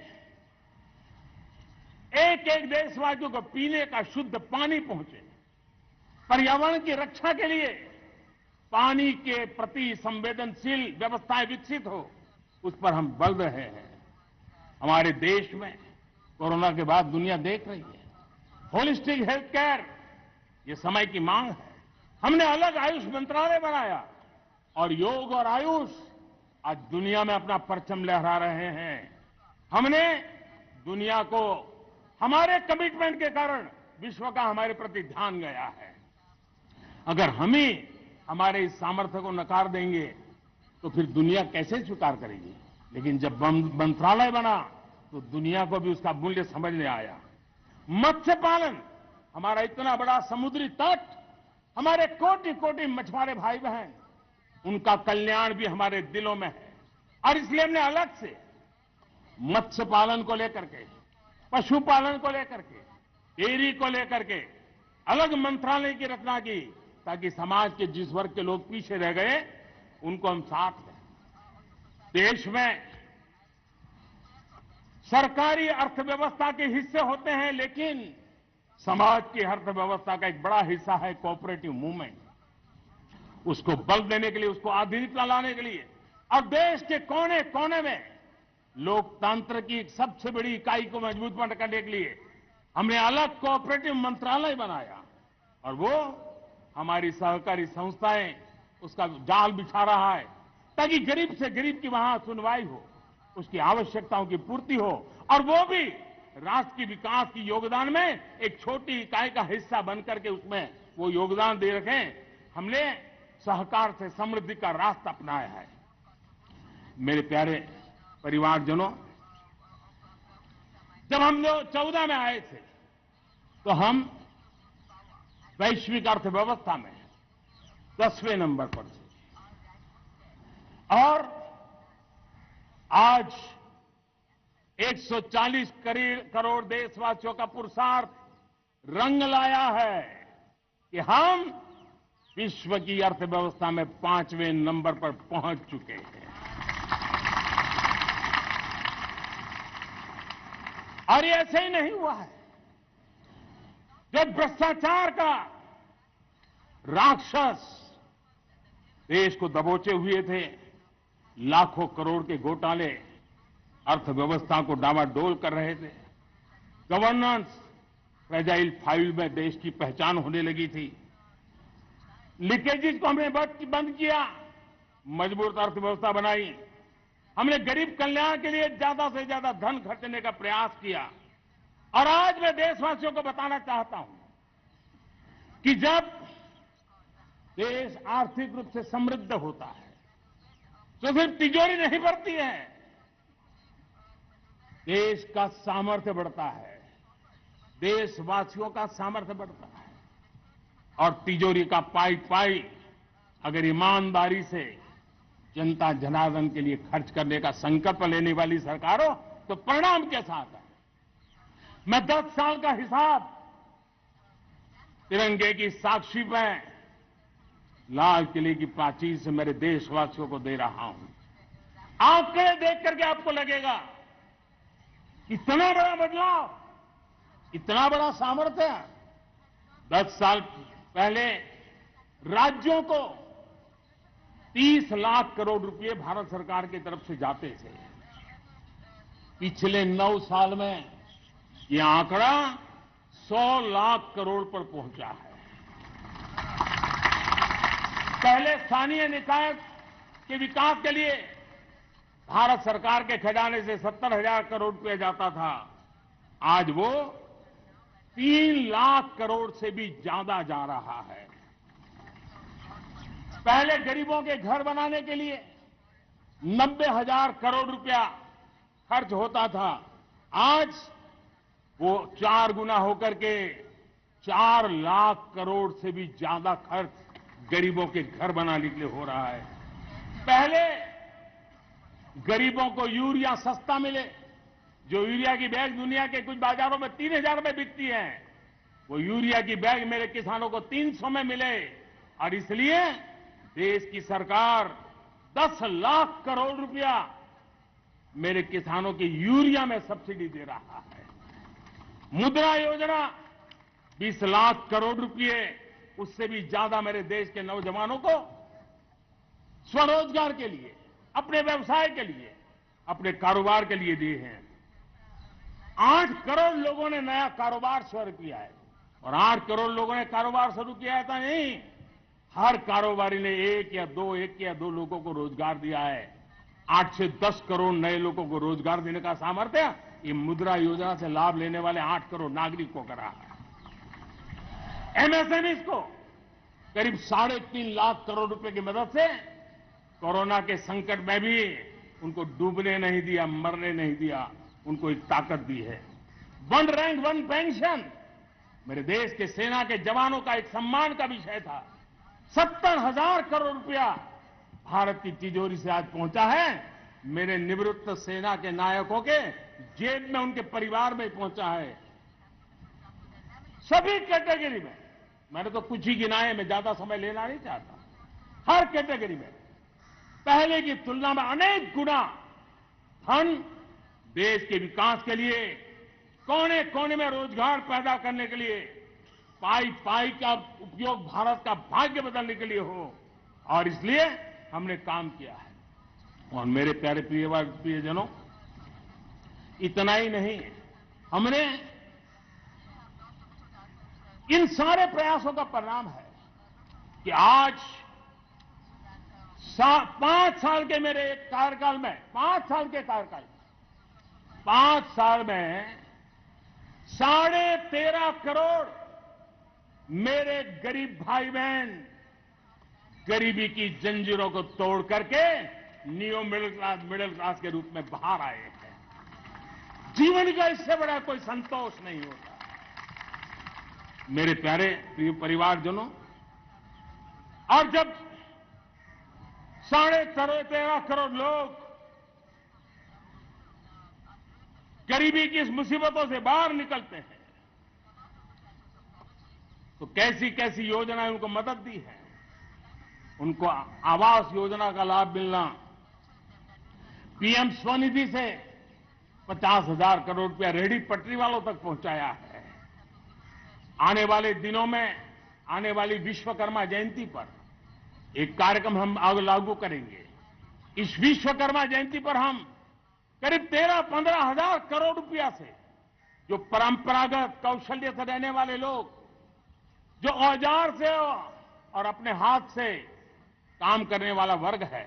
एक एक देशवासियों को पीने का शुद्ध पानी पहुंचे, पर्यावरण की रक्षा के लिए पानी के प्रति संवेदनशील व्यवस्थाएं विकसित हो, उस पर हम बल रहे हैं। हमारे देश में कोरोना के बाद दुनिया देख रही है, होलिस्टिक हेल्थ केयर ये समय की मांग है। हमने अलग आयुष मंत्रालय बनाया और योग और आयुष आज दुनिया में अपना परचम लहरा रहे हैं। हमने दुनिया को हमारे कमिटमेंट के कारण विश्व का हमारे प्रति ध्यान गया है। अगर हम ही हमारे इस सामर्थ्य को नकार देंगे तो फिर दुनिया कैसे स्वीकार करेगी। लेकिन जब मंत्रालय बना तो दुनिया को भी उसका मूल्य समझ में आया। मत्स्य पालन, हमारा इतना बड़ा समुद्री तट, हमारे कोटि कोटि मछुआरे भाई बहन, उनका कल्याण भी हमारे दिलों में है। और इसलिए हमने अलग से मत्स्य पालन को लेकर के, पशुपालन को लेकर के, डेयरी को लेकर के अलग मंत्रालय की रचना की, ताकि समाज के जिस वर्ग के लोग पीछे रह गए उनको हम साथ लें। देश में सरकारी अर्थव्यवस्था के हिस्से होते हैं, लेकिन समाज की अर्थव्यवस्था का एक बड़ा हिस्सा है कोऑपरेटिव मूवमेंट। उसको बल देने के लिए, उसको आधुनिकता लाने के लिए और देश के कोने कोने में लोकतंत्र की सबसे बड़ी इकाई को मजबूत करने के लिए हमने अलग कोऑपरेटिव मंत्रालय बनाया। और वो हमारी सहकारी संस्थाएं उसका जाल बिछा रहा है, ताकि गरीब से गरीब की वहां सुनवाई हो, उसकी आवश्यकताओं की पूर्ति हो, और वो भी राष्ट्र की विकास की योगदान में एक छोटी इकाई का हिस्सा बनकर के उसमें वो योगदान दे रखें। हमने सहकार से समृद्धि का रास्ता अपनाया है। मेरे प्यारे परिवारजनों, जब हम लोग 14 में आए थे तो हम वैश्विक अर्थव्यवस्था में 10वें नंबर पर थे, और आज 140 करोड़ देशवासियों का पुरुषार्थ रंग लाया है कि हम विश्व की अर्थव्यवस्था में 5वें नंबर पर पहुंच चुके हैं। और ये ऐसे ही नहीं हुआ है। जब भ्रष्टाचार का राक्षस देश को दबोचे हुए थे, लाखों करोड़ के घोटाले अर्थव्यवस्था को डामाडोल कर रहे थे, गवर्नेंस फ्रेजाइल फाइल में देश की पहचान होने लगी थी, लीकेजेस को हमने बंद किया, मजबूत अर्थव्यवस्था बनाई, हमने गरीब कल्याण के लिए ज्यादा से ज्यादा धन खर्चने का प्रयास किया। और आज मैं देशवासियों को बताना चाहता हूं कि जब देश आर्थिक रूप से समृद्ध होता है तो सिर्फ तिजोरी नहीं बढ़ती है, देश का सामर्थ्य बढ़ता है, देशवासियों का सामर्थ्य बढ़ता है। और तिजोरी का पाई पाई अगर ईमानदारी से जनता जनार्दन के लिए खर्च करने का संकल्प लेने वाली सरकार हो तो परिणाम कैसा आता है। मैं 10 साल का हिसाब तिरंगे की साक्षी में लाल किले की प्राचीर से मेरे देशवासियों को दे रहा हूं। आंकड़े देख करके आपको लगेगा इतना बड़ा बदलाव, इतना बड़ा सामर्थ्य। 10 साल पहले राज्यों को 30 लाख करोड़ रुपए भारत सरकार की तरफ से जाते थे। पिछले 9 साल में यह आंकड़ा 100 लाख करोड़ पर पहुंचा है। पहले स्थानीय निकाय के विकास के लिए भारत सरकार के खजाने से 70,000 करोड़ रुपया जाता था, आज वो 3 लाख करोड़ से भी ज्यादा जा रहा है। पहले गरीबों के घर बनाने के लिए 90,000 करोड़ रुपया खर्च होता था। आज वो 4 गुना होकर के 4 लाख करोड़ से भी ज्यादा खर्च गरीबों के घर बनाने के लिए हो रहा है। पहले गरीबों को यूरिया सस्ता मिले, जो यूरिया की बैग दुनिया के कुछ बाजारों में 3,000 में बिकती है, वो यूरिया की बैग मेरे किसानों को 300 में मिले। और इसलिए देश की सरकार 10 लाख करोड़ रुपया मेरे किसानों की यूरिया में सब्सिडी दे रहा है। मुद्रा योजना 20 लाख करोड़ रुपए, उससे भी ज्यादा मेरे देश के नौजवानों को स्वरोजगार के लिए, अपने व्यवसाय के लिए, अपने कारोबार के लिए दिए हैं। 8 करोड़ लोगों ने नया कारोबार शुरू किया है। और 8 करोड़ लोगों ने कारोबार शुरू किया था नहीं, हर कारोबारी ने एक या दो लोगों को रोजगार दिया है। 8 से 10 करोड़ नए लोगों को रोजगार देने का सामर्थ्य ये मुद्रा योजना से लाभ लेने वाले 8 करोड़ नागरिकों को रहा है। एमएसएमईज को करीब 3.5 लाख करोड़ रुपए की मदद से कोरोना के संकट में भी उनको डूबने नहीं दिया, मरने नहीं दिया, उनको एक ताकत दी है। 1 रैंक 1 पेंशन मेरे देश के सेना के जवानों का एक सम्मान का विषय था। 70,000 करोड़ रुपया भारत की तिजोरी से आज पहुंचा है, मेरे निवृत्त सेना के नायकों के जेब में, उनके परिवार में पहुंचा है। सभी कैटेगरी में, मैंने तो कुछ ही गिनाए, मैं ज्यादा समय लेना नहीं चाहता। हर कैटेगरी में पहले की तुलना में अनेक गुना धन देश के विकास के लिए, कोने कोने में रोजगार पैदा करने के लिए, पाई पाई का उपयोग भारत का भाग्य बदलने के लिए हो, और इसलिए हमने काम किया है। और मेरे प्यारे प्रियजनों, इतना ही नहीं, हमने इन सारे प्रयासों का परिणाम है कि आज 5 साल के मेरे कार्यकाल में, 5 साल के कार्यकाल में, 5 साल में 13.5 करोड़ मेरे गरीब भाई बहन गरीबी की जंजीरों को तोड़ करके नियो मिडिल क्लास के रूप में बाहर आए हैं। जीवन का इससे बड़ा कोई संतोष नहीं होता। मेरे प्यारे प्रिय परिवारजनों, और जब 13.5 करोड़ लोग गरीबी की इस मुसीबतों से बाहर निकलते हैं, तो कैसी कैसी योजनाएं उनको मदद दी है। उनको आवास योजना का लाभ मिलना, पीएम स्वनिधि से 50,000 करोड़ रुपया रेहड़ी पटरी वालों तक पहुंचाया है। आने वाले दिनों में, आने वाली विश्वकर्मा जयंती पर एक कार्यक्रम हम लागू करेंगे। इस विश्वकर्मा जयंती पर हम करीब 13-15 हजार करोड़ रुपया से, जो परंपरागत कौशल्य से रहने वाले लोग, जो औजार से और अपने हाथ से काम करने वाला वर्ग है,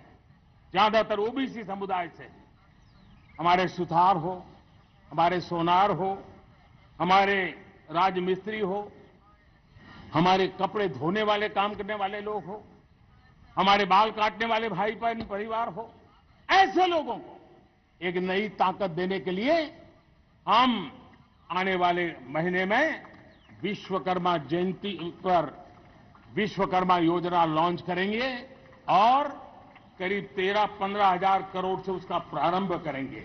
ज्यादातर ओबीसी समुदाय से, हमारे सुथार हो, हमारे सोनार हो, हमारे राजमिस्त्री हो, हमारे कपड़े धोने वाले काम करने वाले लोग हो, हमारे बाल काटने वाले भाई बहन परिवार हो, ऐसे लोगों को एक नई ताकत देने के लिए हम आने वाले महीने में विश्वकर्मा जयंती पर विश्वकर्मा योजना लॉन्च करेंगे और करीब 13-15 हजार करोड़ से उसका प्रारंभ करेंगे।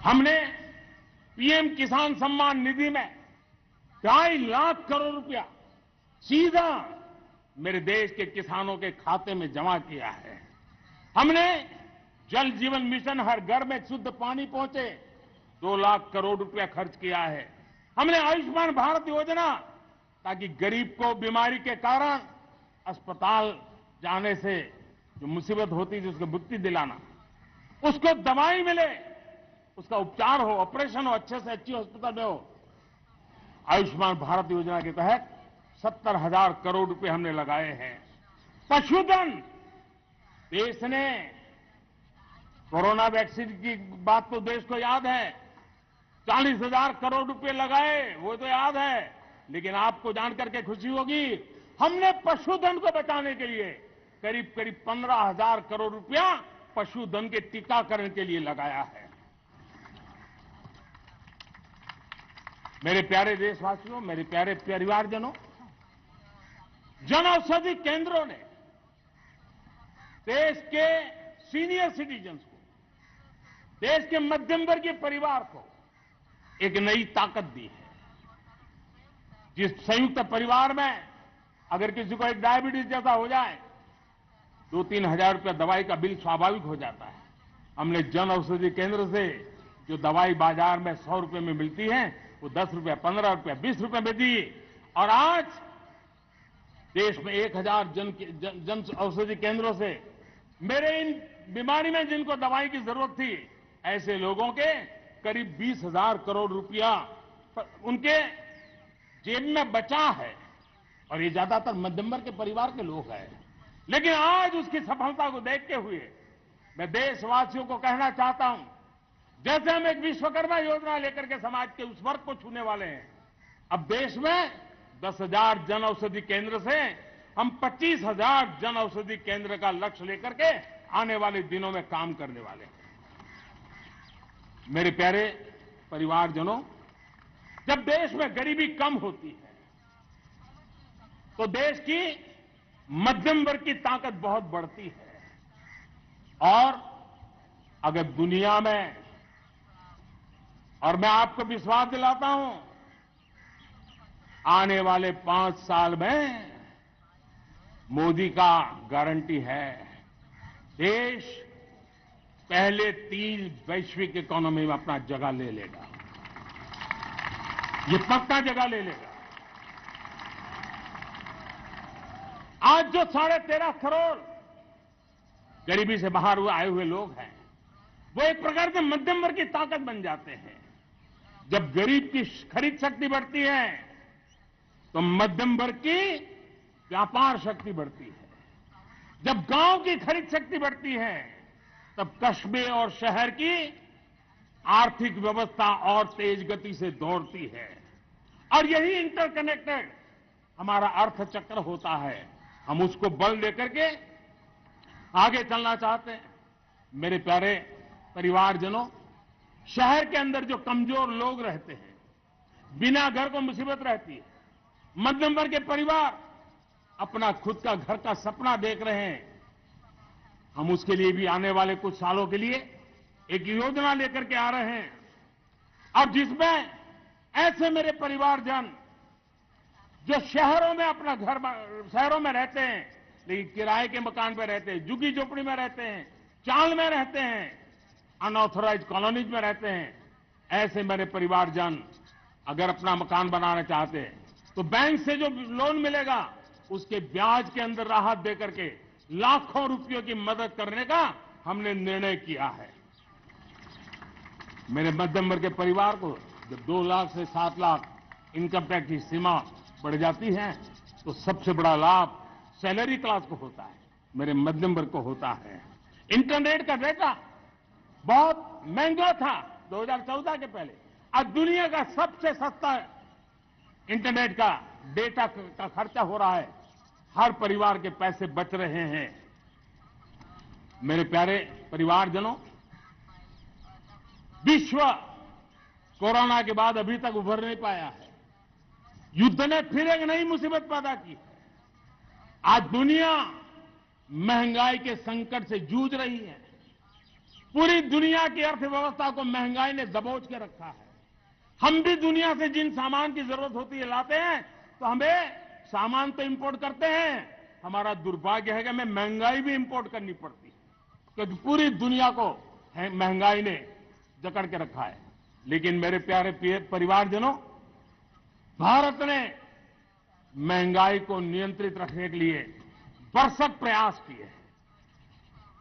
हमने पीएम किसान सम्मान निधि में 2.5 लाख करोड़ रुपया सीधा मेरे देश के किसानों के खाते में जमा किया है। हमने जल जीवन मिशन, हर घर में शुद्ध पानी पहुंचे, 2 लाख करोड़ रुपया खर्च किया है। हमने आयुष्मान भारत योजना, ताकि गरीब को बीमारी के कारण अस्पताल जाने से जो मुसीबत होती थी उसको मुक्ति दिलाना, उसको दवाई मिले, उसका उपचार हो, ऑपरेशन हो, अच्छे से अच्छी हॉस्पिटल में हो। आयुष्मान भारत योजना के तहत 70,000 करोड़ रुपए हमने लगाए हैं। पशुधन, देश ने कोरोना वैक्सीन की बात तो देश को याद है, 40,000 करोड़ रुपए लगाए, वो तो याद है। लेकिन आपको जानकर के खुशी होगी, हमने पशुधन को बचाने के लिए करीब करीब 15,000 करोड़ रुपया पशुधन के टीकाकरण के लिए लगाया है। मेरे प्यारे देशवासियों, मेरे प्यारे परिवारजनों, जन औषधि केंद्रों ने देश के सीनियर सिटीजन्स को, देश के मध्यम वर्गीय परिवार को एक नई ताकत दी है। जिस संयुक्त परिवार में अगर किसी को एक डायबिटीज जैसा हो जाए, 2-3 हजार रुपया दवाई का बिल स्वाभाविक हो जाता है। हमने जन औषधि केंद्र से जो दवाई बाजार में 100 रुपए में मिलती है, वो 10 रुपया, 15 रुपया, 20 रुपए में दी। और आज देश में 1,000 जन औषधि केंद्रों से मेरे इन बीमारी में जिनको दवाई की जरूरत थी, ऐसे लोगों के करीब 20,000 करोड़ रुपया उनके जेब में बचा है। और ये ज्यादातर मध्यम वर्ग के परिवार के लोग हैं। लेकिन आज उसकी सफलता को देखते हुए मैं देशवासियों को कहना चाहता हूं, जैसे हम एक विश्वकर्मा योजना लेकर के समाज के उस वर्ग को छूने वाले हैं, अब देश में 10,000 जन औषधि केंद्र से हम 25,000 जन औषधि केंद्र का लक्ष्य लेकर के आने वाले दिनों में काम करने वाले हैं। मेरे प्यारे परिवारजनों, जब देश में गरीबी कम होती है तो देश की मध्यम वर्ग की ताकत बहुत बढ़ती है। और अगर दुनिया में, और मैं आपको विश्वास दिलाता हूं, आने वाले 5 साल में मोदी का गारंटी है, देश पहले 3 वैश्विक इकोनॉमी में अपना जगह ले लेगा। ये पक्का जगह ले लेगा। आज जो 13.5 करोड़ गरीबी से बाहर आए हुए लोग हैं, वो एक प्रकार से मध्यम वर्ग की ताकत बन जाते हैं। जब गरीब की खरीद शक्ति बढ़ती है तो मध्यम वर्ग की व्यापार शक्ति बढ़ती है। जब गांव की खरीद शक्ति बढ़ती है तब कस्बे और शहर की आर्थिक व्यवस्था और तेज गति से दौड़ती है। और यही इंटरकनेक्टेड हमारा अर्थचक्र होता है। हम उसको बल देकर के आगे चलना चाहते हैं। मेरे प्यारे परिवारजनों, शहर के अंदर जो कमजोर लोग रहते हैं, बिना घर को मुसीबत रहती है, मध्यम वर्ग के परिवार अपना खुद का घर का सपना देख रहे हैं, हम उसके लिए भी आने वाले कुछ सालों के लिए एक योजना लेकर के आ रहे हैं। और जिसमें ऐसे मेरे परिवारजन जो शहरों में अपना घर, शहरों में रहते हैं लेकिन किराए के मकान पर रहते हैं, झुग्गी झोपड़ी में रहते हैं, चाल में रहते हैं, अनऑथराइज्ड कॉलोनीज में रहते हैं, ऐसे मेरे परिवारजन अगर अपना मकान बनाना चाहते हैं तो बैंक से जो लोन मिलेगा उसके ब्याज के अंदर राहत देकर के लाखों रुपयों की मदद करने का हमने निर्णय किया है। मेरे मध्यम वर्ग के परिवार को जब 2 लाख से 7 लाख इनकम टैक्स की सीमा बढ़ जाती है तो सबसे बड़ा लाभ सैलरी क्लास को होता है, मेरे मध्यम वर्ग को होता है। इंटरनेट का डेटा बहुत महंगा था 2014 के पहले, आज दुनिया का सबसे सस्ता इंटरनेट का डेटा का खर्चा हो रहा है। हर परिवार के पैसे बच रहे हैं। मेरे प्यारे परिवारजनों, विश्व कोरोना के बाद अभी तक उभर नहीं पाया है। युद्ध ने फिर एक नई मुसीबत पैदा की है। आज दुनिया महंगाई के संकट से जूझ रही है। पूरी दुनिया की अर्थव्यवस्था को महंगाई ने दबोच के रखा है। हम भी दुनिया से जिन सामान की जरूरत होती है लाते हैं, तो हमें सामान तो इंपोर्ट करते हैं, हमारा दुर्भाग्य है कि हमें महंगाई भी इंपोर्ट करनी पड़ती है, क्योंकि पूरी दुनिया को महंगाई ने जकड़ के रखा है। लेकिन मेरे प्यारे परिवारजनों, भारत ने महंगाई को नियंत्रित रखने के लिए भरसक प्रयास किए।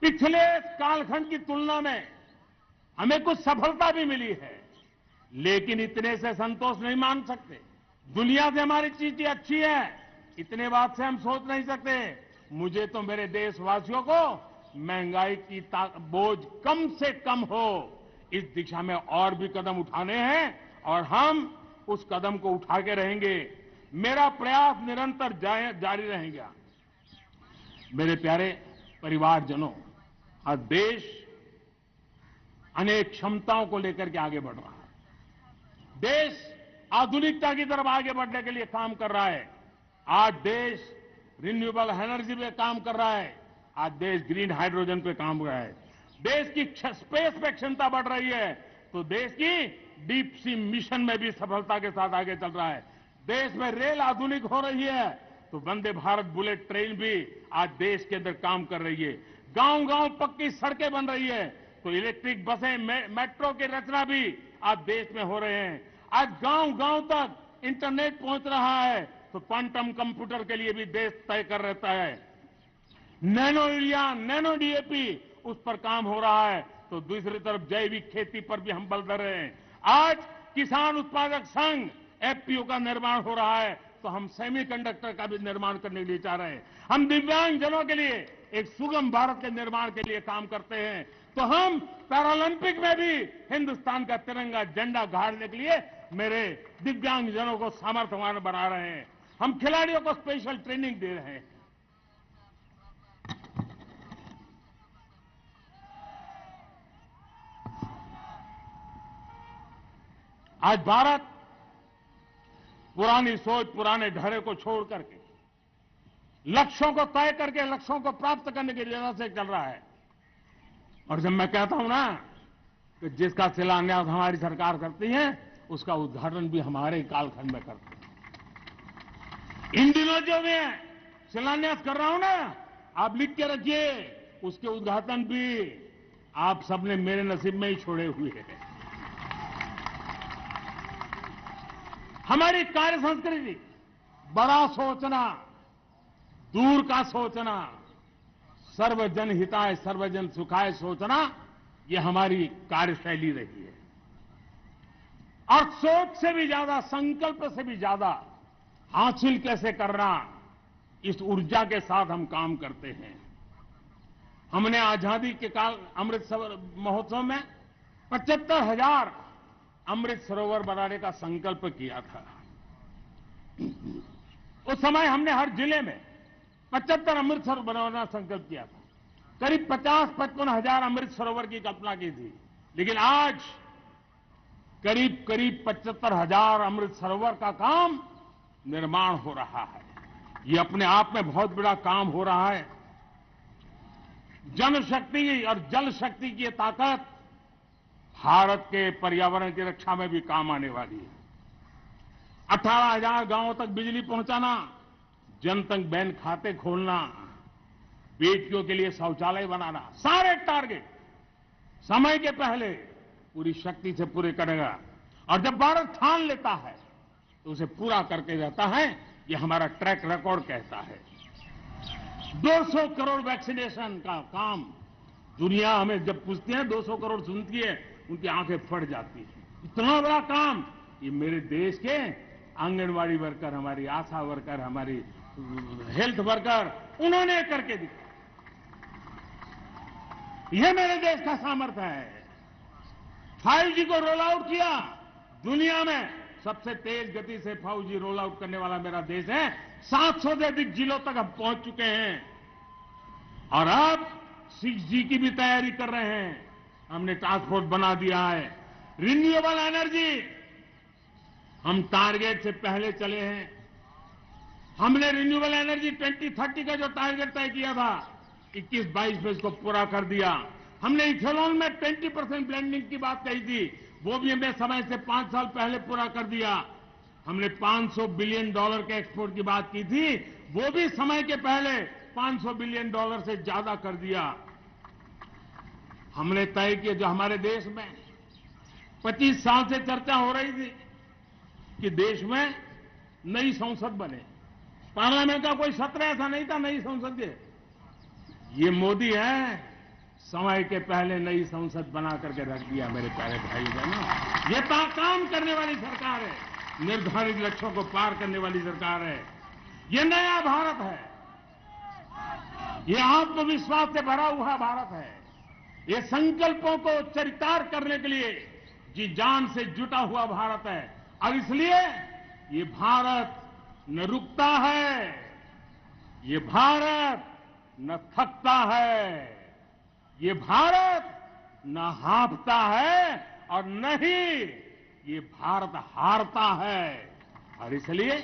पिछले कालखंड की तुलना में हमें कुछ सफलता भी मिली है, लेकिन इतने से संतोष नहीं मान सकते। दुनिया से हमारी चीजें अच्छी है, इतने बात से हम सोच नहीं सकते। मुझे तो मेरे देशवासियों को महंगाई की बोझ कम से कम हो, इस दिशा में और भी कदम उठाने हैं और हम उस कदम को उठा के रहेंगे। मेरा प्रयास निरंतर जारी रहेगा। मेरे प्यारे परिवारजनों, आज देश अनेक क्षमताओं को लेकर के आगे बढ़ रहा है। देश आधुनिकता की तरफ आगे बढ़ने के लिए काम कर रहा है। आज देश रिन्यूएबल एनर्जी पे काम कर रहा है। आज देश ग्रीन हाइड्रोजन पे काम कर रहा है। देश की स्पेस पे क्षमता बढ़ रही है तो देश की डीप सी मिशन में भी सफलता के साथ आगे चल रहा है। देश में रेल आधुनिक हो रही है तो वंदे भारत बुलेट ट्रेन भी आज देश के अंदर काम कर रही है। गांव गांव पक्की सड़कें बन रही है तो इलेक्ट्रिक बसें, मेट्रो की रचना भी आज देश में हो रहे हैं। आज गांव गांव तक इंटरनेट पहुंच रहा है तो क्वांटम कंप्यूटर के लिए भी देश तय कर रहता है। नैनो यूरिया, नैनो डीएपी उस पर काम हो रहा है तो दूसरी तरफ जैविक खेती पर भी हम बल दे रहे हैं। आज किसान उत्पादक संघ एफपीओ का निर्माण हो रहा है तो हम सेमीकंडक्टर का भी निर्माण करने के लिए चाह रहे हैं। हम दिव्यांगजनों के लिए एक सुगम भारत के निर्माण के लिए काम करते हैं तो हम पैरालंपिक में भी हिंदुस्तान का तिरंगा झंडा गाड़ने के लिए मेरे दिव्यांगजनों को सामर्थ्यवान बना रहे हैं। हम खिलाड़ियों को स्पेशल ट्रेनिंग दे रहे हैं। आज भारत पुरानी सोच, पुराने ढर्रे को छोड़ करके लक्ष्यों को तय करके लक्ष्यों को प्राप्त करने की योजना से चल रहा है। और जब मैं कहता हूं ना कि जिसका शिलान्यास हमारी सरकार करती है उसका उद्घाटन भी हमारे कालखंड में करते हैं। इन दिनों जो मैं शिलान्यास कर रहा हूं ना, आप लिख के रखिए, उसके उद्घाटन भी आप सबने मेरे नसीब में ही छोड़े हुए हैं। हमारी कार्य संस्कृति बड़ा सोचना, दूर का सोचना, सर्वजन हिताय सर्वजन सुखाय सोचना, ये हमारी कार्यशैली रही है। और सोच से भी ज्यादा, संकल्प से भी ज्यादा हासिल कैसे करना, इस ऊर्जा के साथ हम काम करते हैं। हमने आजादी के काल अमृत महोत्सव में 75,000 अमृत सरोवर बनाने का संकल्प किया था। उस समय हमने हर जिले में 75 अमृत सरोवर बनाना संकल्प किया था। करीब 50-55 हजार अमृत सरोवर की कल्पना की थी। लेकिन आज करीब 75,000 अमृत सरोवर का काम निर्माण हो रहा है। ये अपने आप में बहुत बड़ा काम हो रहा है। जनशक्ति और जल शक्ति की ताकत भारत के पर्यावरण की रक्षा में भी काम आने वाली है। 18,000 गांवों तक बिजली पहुंचाना, जनधन बैंक खाते खोलना, बेटियों के लिए शौचालय बनाना, सारे टारगेट समय के पहले पूरी शक्ति से पूरे करेगा। और जब भारत ठान लेता है तो उसे पूरा करके रहता है। ये हमारा ट्रैक रिकॉर्ड कहता है। 200 करोड़ वैक्सीनेशन का काम, दुनिया हमें जब पूछती है 200 करोड़ सुनती है, उनकी आंखें फट जाती है। इतना बड़ा काम ये मेरे देश के आंगनवाड़ी वर्कर, हमारी आशा वर्कर, हमारी हेल्थ वर्कर, उन्होंने करके दिखाया। यह मेरे देश का सामर्थ्य है। 5G को रोल आउट किया, दुनिया में सबसे तेज गति से 5G रोल आउट करने वाला मेरा देश है। 700 से अधिक जिलों तक हम पहुंच चुके हैं और अब 6G की भी तैयारी कर रहे हैं। हमने टास्क फोर्स बना दिया है। रिन्यूएबल एनर्जी, हम टारगेट से पहले चले हैं। हमने रिन्यूएबल एनर्जी 2030 का जो टारगेट तय किया था 21-22 में इसको पूरा कर दिया। हमने इथेनॉल में 20% ब्लेंडिंग की बात कही थी, वो भी हमने समय से 5 साल पहले पूरा कर दिया। हमने $500 बिलियन के एक्सपोर्ट की बात की थी, वो भी समय के पहले $500 बिलियन से ज्यादा कर दिया। हमने तय किया, जो हमारे देश में 25 साल से चर्चा हो रही थी कि देश में नई संसद बने, पार्लियामेंट का कोई सत्र ऐसा नहीं था नई संसद के। ये मोदी है, समय के पहले नई संसद बना करके रख दिया। मेरे प्यारे भाई बहनों, ये काम करने वाली सरकार है, निर्धारित लक्ष्यों को पार करने वाली सरकार है। ये नया भारत है, ये आत्मविश्वास से भरा हुआ भारत है। ये संकल्पों को चरितार्थ करने के लिए जी जान से जुटा हुआ भारत है। और इसलिए ये भारत न रुकता है, ये भारत न थकता है, ये भारत न हाँफता है और न ही ये भारत हारता है। और इसलिए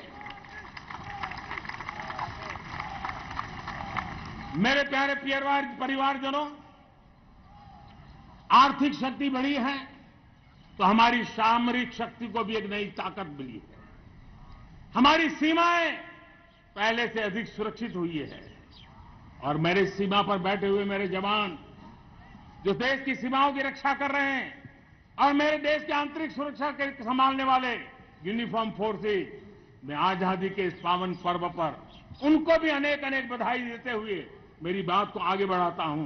मेरे प्यारे परिवारजनों, आर्थिक शक्ति बढ़ी है तो हमारी सामरिक शक्ति को भी एक नई ताकत मिली है। हमारी सीमाएं पहले से अधिक सुरक्षित हुई है और मेरे सीमा पर बैठे हुए मेरे जवान जो देश की सीमाओं की रक्षा कर रहे हैं और मेरे देश की आंतरिक सुरक्षा के संभालने वाले यूनिफॉर्म फोर्सेस, मैं आजादी के इस पावन पर्व पर उनको भी अनेक अनेक बधाई देते हुए मेरी बात को आगे बढ़ाता हूं।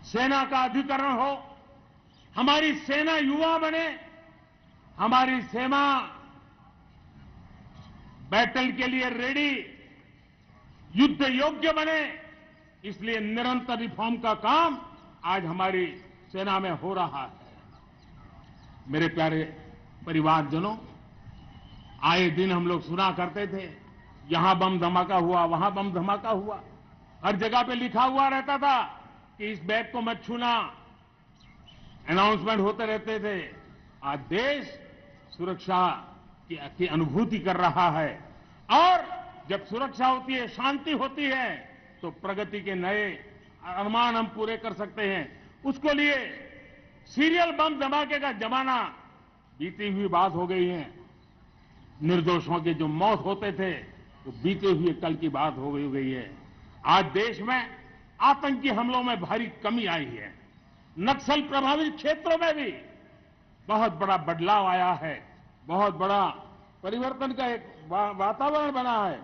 सेना का अधिकरण हो, हमारी सेना युवा बने, हमारी सेना बैटल के लिए रेडी, युद्ध योग्य बने, इसलिए निरंतर रिफॉर्म का काम आज हमारी सेना में हो रहा है। मेरे प्यारे परिवारजनों, आए दिन हम लोग सुना करते थे, यहां बम धमाका हुआ, वहां बम धमाका हुआ, हर जगह पे लिखा हुआ रहता था कि इस बैग को मत छूना, अनाउंसमेंट होते रहते थे। आज देश सुरक्षा की अनुभूति कर रहा है और जब सुरक्षा होती है, शांति होती है, तो प्रगति के नए अरमान हम पूरे कर सकते हैं। उसको लिए सीरियल बम धमाके का जमाना बीती हुई बात हो गई है। निर्दोषों के जो मौत होते थे वो बीते हुए कल की बात हो गई है। आज देश में आतंकी हमलों में भारी कमी आई है। नक्सल प्रभावित क्षेत्रों में भी बहुत बड़ा बदलाव आया है, बहुत बड़ा परिवर्तन का एक वातावरण बना है।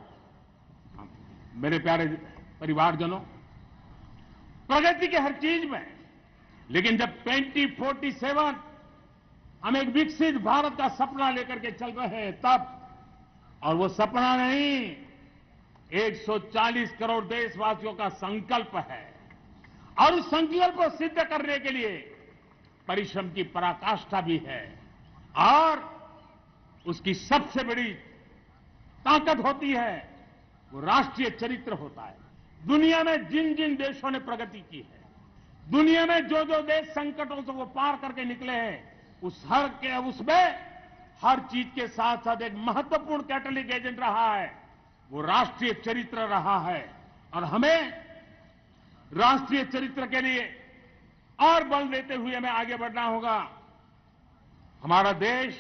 मेरे प्यारे परिवारजनों, प्रगति के हर चीज में, लेकिन जब 2047 हम एक विकसित भारत का सपना लेकर के चल रहे हैं तब, और वो सपना नहीं 140 करोड़ देशवासियों का संकल्प है और उस संकल्प को सिद्ध करने के लिए परिश्रम की पराकाष्ठा भी है। और उसकी सबसे बड़ी ताकत होती है वो राष्ट्रीय चरित्र होता है। दुनिया में जिन जिन देशों ने प्रगति की है, दुनिया में जो जो देश संकटों से वो पार करके निकले हैं, उसमें हर चीज के साथ साथ एक महत्वपूर्ण कैटलिक एजेंट रहा है, वो राष्ट्रीय चरित्र रहा है। और हमें राष्ट्रीय चरित्र के लिए और बल देते हुए हमें आगे बढ़ना होगा। हमारा देश,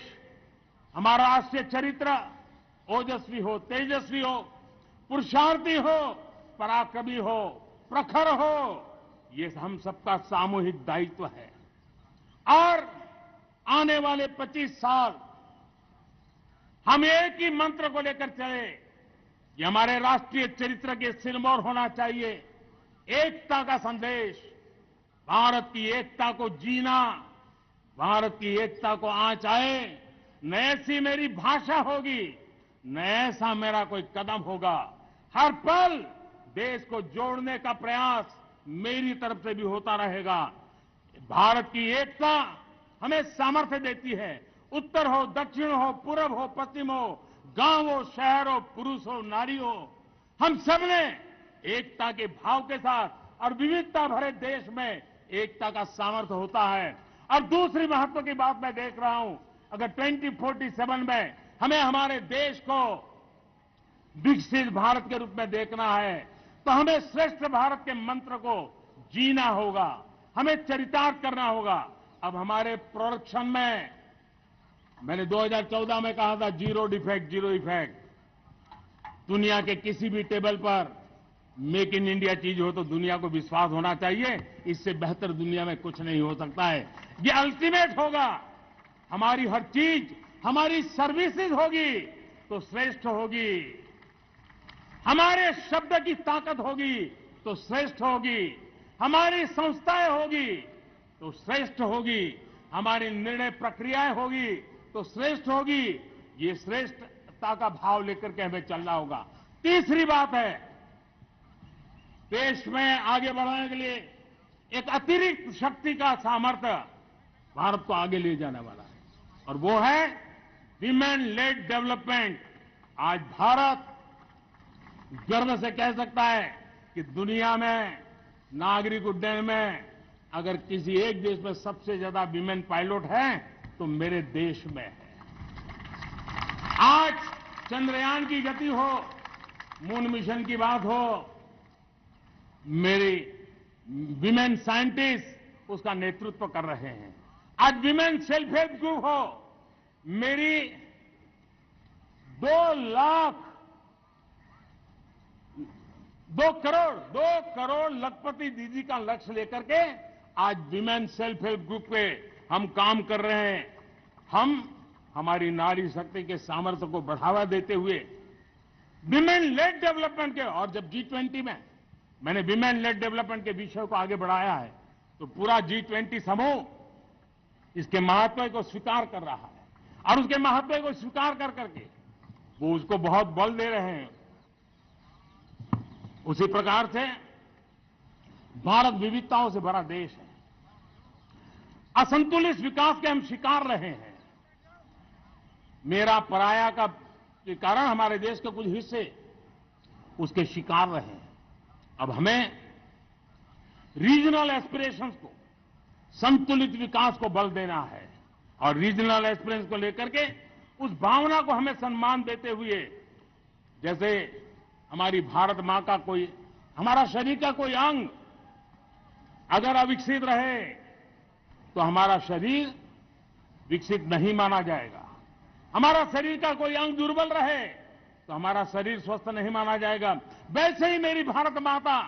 हमारा राष्ट्रीय चरित्र ओजस्वी हो, तेजस्वी हो, पुरुषार्थी हो, पराक्रमी हो, प्रखर हो, ये हम सबका सामूहिक दायित्व है। और आने वाले 25 साल हम एक ही मंत्र को लेकर चले, ये हमारे राष्ट्रीय चरित्र के सिरमौर होना चाहिए, एकता का संदेश, भारत की एकता को जीना, भारत की एकता को आंच आए, न ऐसी मेरी भाषा होगी, न ऐसा मेरा कोई कदम होगा। हर पल देश को जोड़ने का प्रयास मेरी तरफ से भी होता रहेगा। भारत की एकता हमें सामर्थ्य देती है। उत्तर हो, दक्षिण हो, पूर्व हो, पश्चिम हो, गांव हो, शहर हो, पुरुष हो, नारी हो, हम सबने एकता के भाव के साथ और विविधता भरे देश में एकता का सामर्थ्य होता है। और दूसरी महत्व की बात मैं देख रहा हूं, अगर 2047 में हमें हमारे देश को विकसित भारत के रूप में देखना है तो हमें श्रेष्ठ भारत के मंत्र को जीना होगा, हमें चरितार्थ करना होगा। अब हमारे प्रोडक्शन में मैंने 2014 में कहा था जीरो डिफेक्ट, जीरो इफेक्ट। दुनिया के किसी भी टेबल पर मेक इन इंडिया चीज हो तो दुनिया को विश्वास होना चाहिए, इससे बेहतर दुनिया में कुछ नहीं हो सकता है। ये अल्टीमेट होगा। हमारी हर चीज, हमारी सर्विसेज होगी तो श्रेष्ठ होगी, हमारे शब्द की ताकत होगी तो श्रेष्ठ होगी, हमारी संस्थाएं होगी तो श्रेष्ठ होगी, हमारी निर्णय प्रक्रियाएं होगी तो श्रेष्ठ होगी। ये श्रेष्ठता का भाव लेकर के हमें चलना होगा। तीसरी बात है, देश में आगे बढ़ाने के लिए एक अतिरिक्त शक्ति का सामर्थ्य भारत को आगे ले जाने वाला है और वो है विमेन लेड डेवलपमेंट। आज भारत गर्व से कह सकता है कि दुनिया में नागरिक उड्डयन में अगर किसी एक देश में सबसे ज्यादा विमेन पायलट हैं तो मेरे देश में है। आज चंद्रयान की गति हो, मून मिशन की बात हो, मेरी विमेन साइंटिस्ट उसका नेतृत्व कर रहे हैं। आज विमेन सेल्फ हेल्प ग्रुप हो, मेरी 2 करोड़ लखपति दीदी का लक्ष्य लेकर के आज विमेन सेल्फ हेल्प ग्रुप पे हम काम कर रहे हैं। हम हमारी नारी शक्ति के सामर्थ्य को बढ़ावा देते हुए विमेन लेड डेवलपमेंट के, और जब G20 में मैंने विमेन लेड डेवलपमेंट के विषय को आगे बढ़ाया है तो पूरा G20 समूह इसके महत्व को स्वीकार कर रहा है और उसके महत्व को स्वीकार कर करके वो उसको बहुत बल दे रहे हैं। उसी प्रकार से भारत विविधताओं से भरा देश है। असंतुलित विकास के हम शिकार रहे हैं। मेरा पराया का के कारण हमारे देश के कुछ हिस्से उसके शिकार रहे हैं। अब हमें रीजनल एस्पिरेशंस को, संतुलित विकास को बल देना है और रीजनल एस्पिरेशंस को लेकर के उस भावना को हमें सम्मान देते हुए, जैसे हमारी भारत मां का कोई, हमारा शरीर का कोई अंग अगर अविकसित रहे तो हमारा शरीर विकसित नहीं माना जाएगा। हमारा शरीर का कोई अंग दुर्बल रहे तो हमारा शरीर स्वस्थ नहीं माना जाएगा। वैसे ही मेरी भारत माता,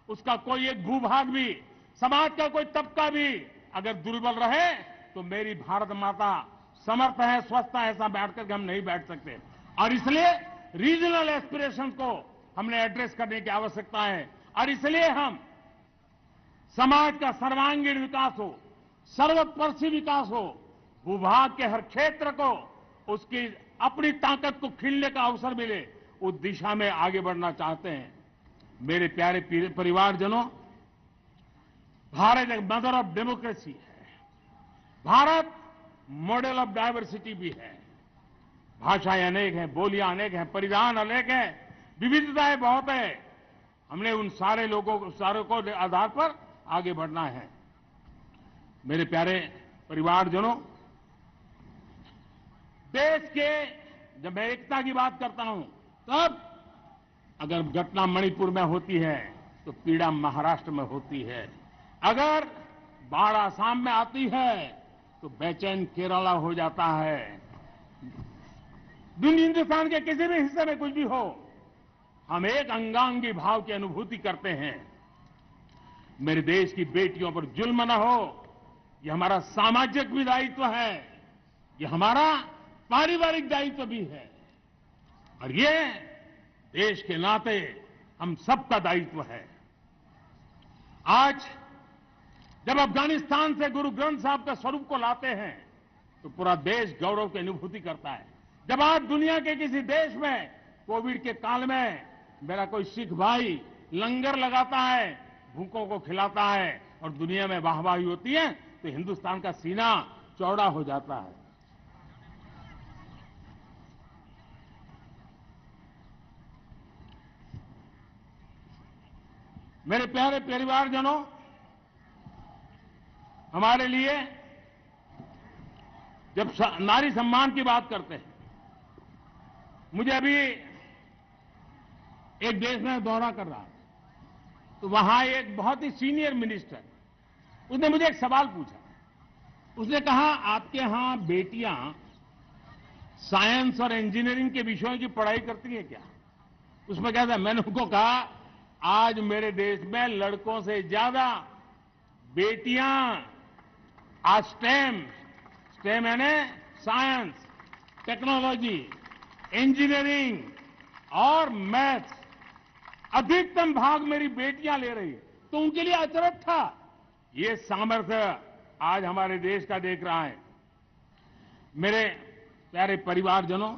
उसका कोई एक भूभाग भी, समाज का कोई तबका भी अगर दुर्बल रहे तो मेरी भारत माता समर्थ है, स्वस्थ है, ऐसा बैठ करके हम नहीं बैठ सकते। और इसलिए रीजनल एस्पिरेशन को हमने एड्रेस करने की आवश्यकता है और इसलिए हम समाज का सर्वांगीण विकास हो, सर्वस्पर्शी विकास हो, भूभाग के हर क्षेत्र को उसकी अपनी ताकत को खिलने का अवसर मिले, उस दिशा में आगे बढ़ना चाहते हैं। मेरे प्यारे परिवारजनों, भारत एक मदर ऑफ डेमोक्रेसी है। भारत मॉडल ऑफ डायवर्सिटी भी है। भाषाएं अनेक हैं, बोलियां अनेक हैं, परिधान अनेक हैं, विविधताएं बहुत है। हमने उन सारे को आधार पर आगे बढ़ना है। मेरे प्यारे परिवारजनों, देश के जब मैं एकता की बात करता हूं तब अगर घटना मणिपुर में होती है तो पीड़ा महाराष्ट्र में होती है, अगर बाढ़ आसाम में आती है तो बेचैन केरला हो जाता है। हिंदुस्तान के किसी भी हिस्से में कुछ भी हो, हम एक अंगांगी भाव की अनुभूति करते हैं। मेरे देश की बेटियों पर जुल्म न हो, यह हमारा सामाजिक भी दायित्व है, यह हमारा पारिवारिक दायित्व भी है और ये देश के नाते हम सबका दायित्व है। आज जब अफगानिस्तान से गुरु ग्रंथ साहब के स्वरूप को लाते हैं तो पूरा देश गौरव की अनुभूति करता है। जब आज दुनिया के किसी देश में कोविड के काल में मेरा कोई सिख भाई लंगर लगाता है, भूखों को खिलाता है और दुनिया में वाहवाही होती है तो हिंदुस्तान का सीना चौड़ा हो जाता है। मेरे प्यारे परिवारजनों, हमारे लिए जब नारी सम्मान की बात करते हैं, मुझे अभी एक देश में दौरा कर रहा तो वहां एक बहुत ही सीनियर मिनिस्टर, उसने मुझे एक सवाल पूछा। उसने कहा, आपके यहां बेटियां साइंस और इंजीनियरिंग के विषयों की पढ़ाई करती हैं क्या? उसमें क्या था, मैंने उनको कहा, आज मेरे देश में लड़कों से ज्यादा बेटियां आज स्टेम यानी साइंस, टेक्नोलॉजी, इंजीनियरिंग और मैथ्स, अधिकतम भाग मेरी बेटियां ले रही है। तो उनके लिए अचरज था। ये सामर्थ्य आज हमारे देश का देख रहा है। मेरे प्यारे परिवारजनों,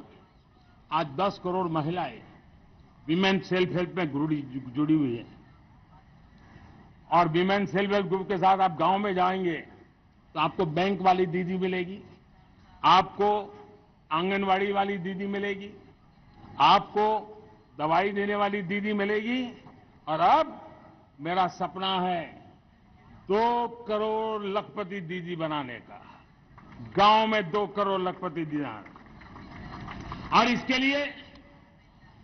आज 10 करोड़ महिलाएं विमेन सेल्फ हेल्प में जुड़ी हुई है और विमेन सेल्फ हेल्प ग्रुप के साथ आप गांव में जाएंगे तो आपको बैंक वाली दीदी मिलेगी, आपको आंगनवाड़ी वाली दीदी मिलेगी, आपको दवाई देने वाली दीदी मिलेगी। और अब मेरा सपना है 2 करोड़ लखपति दीदी बनाने का, गांव में 2 करोड़ लखपति दीदी। और इसके लिए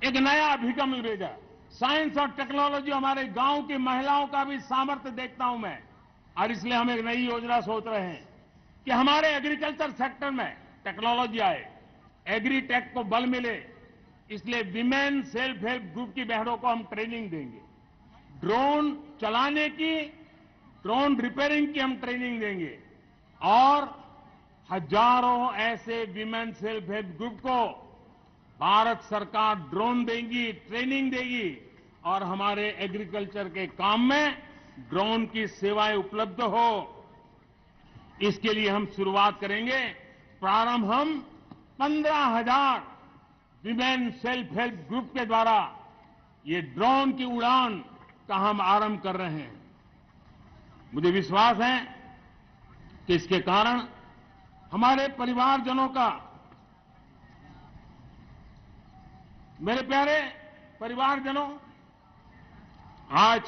एक नया अभिगम भेजा। साइंस और टेक्नोलॉजी, हमारे गांव की महिलाओं का भी सामर्थ्य देखता हूं मैं, और इसलिए हम एक नई योजना सोच रहे हैं कि हमारे एग्रीकल्चर सेक्टर में टेक्नोलॉजी आए, एग्रीटेक को बल मिले। इसलिए विमेन सेल्फ हेल्प ग्रुप की बहनों को हम ट्रेनिंग देंगे, ड्रोन चलाने की, ड्रोन रिपेयरिंग की हम ट्रेनिंग देंगे, और हजारों ऐसे विमेन सेल्फ हेल्प ग्रुप को भारत सरकार ड्रोन देगी, ट्रेनिंग देगी, और हमारे एग्रीकल्चर के काम में ड्रोन की सेवाएं उपलब्ध हो। इसके लिए हम शुरुआत करेंगे। प्रारंभ हम 15,000 विमेन सेल्फ हेल्प ग्रुप के द्वारा ये ड्रोन की उड़ान का हम आरंभ कर रहे हैं। मुझे विश्वास है कि इसके कारण हमारे परिवारजनों का, मेरे प्यारे परिवारजनों, आज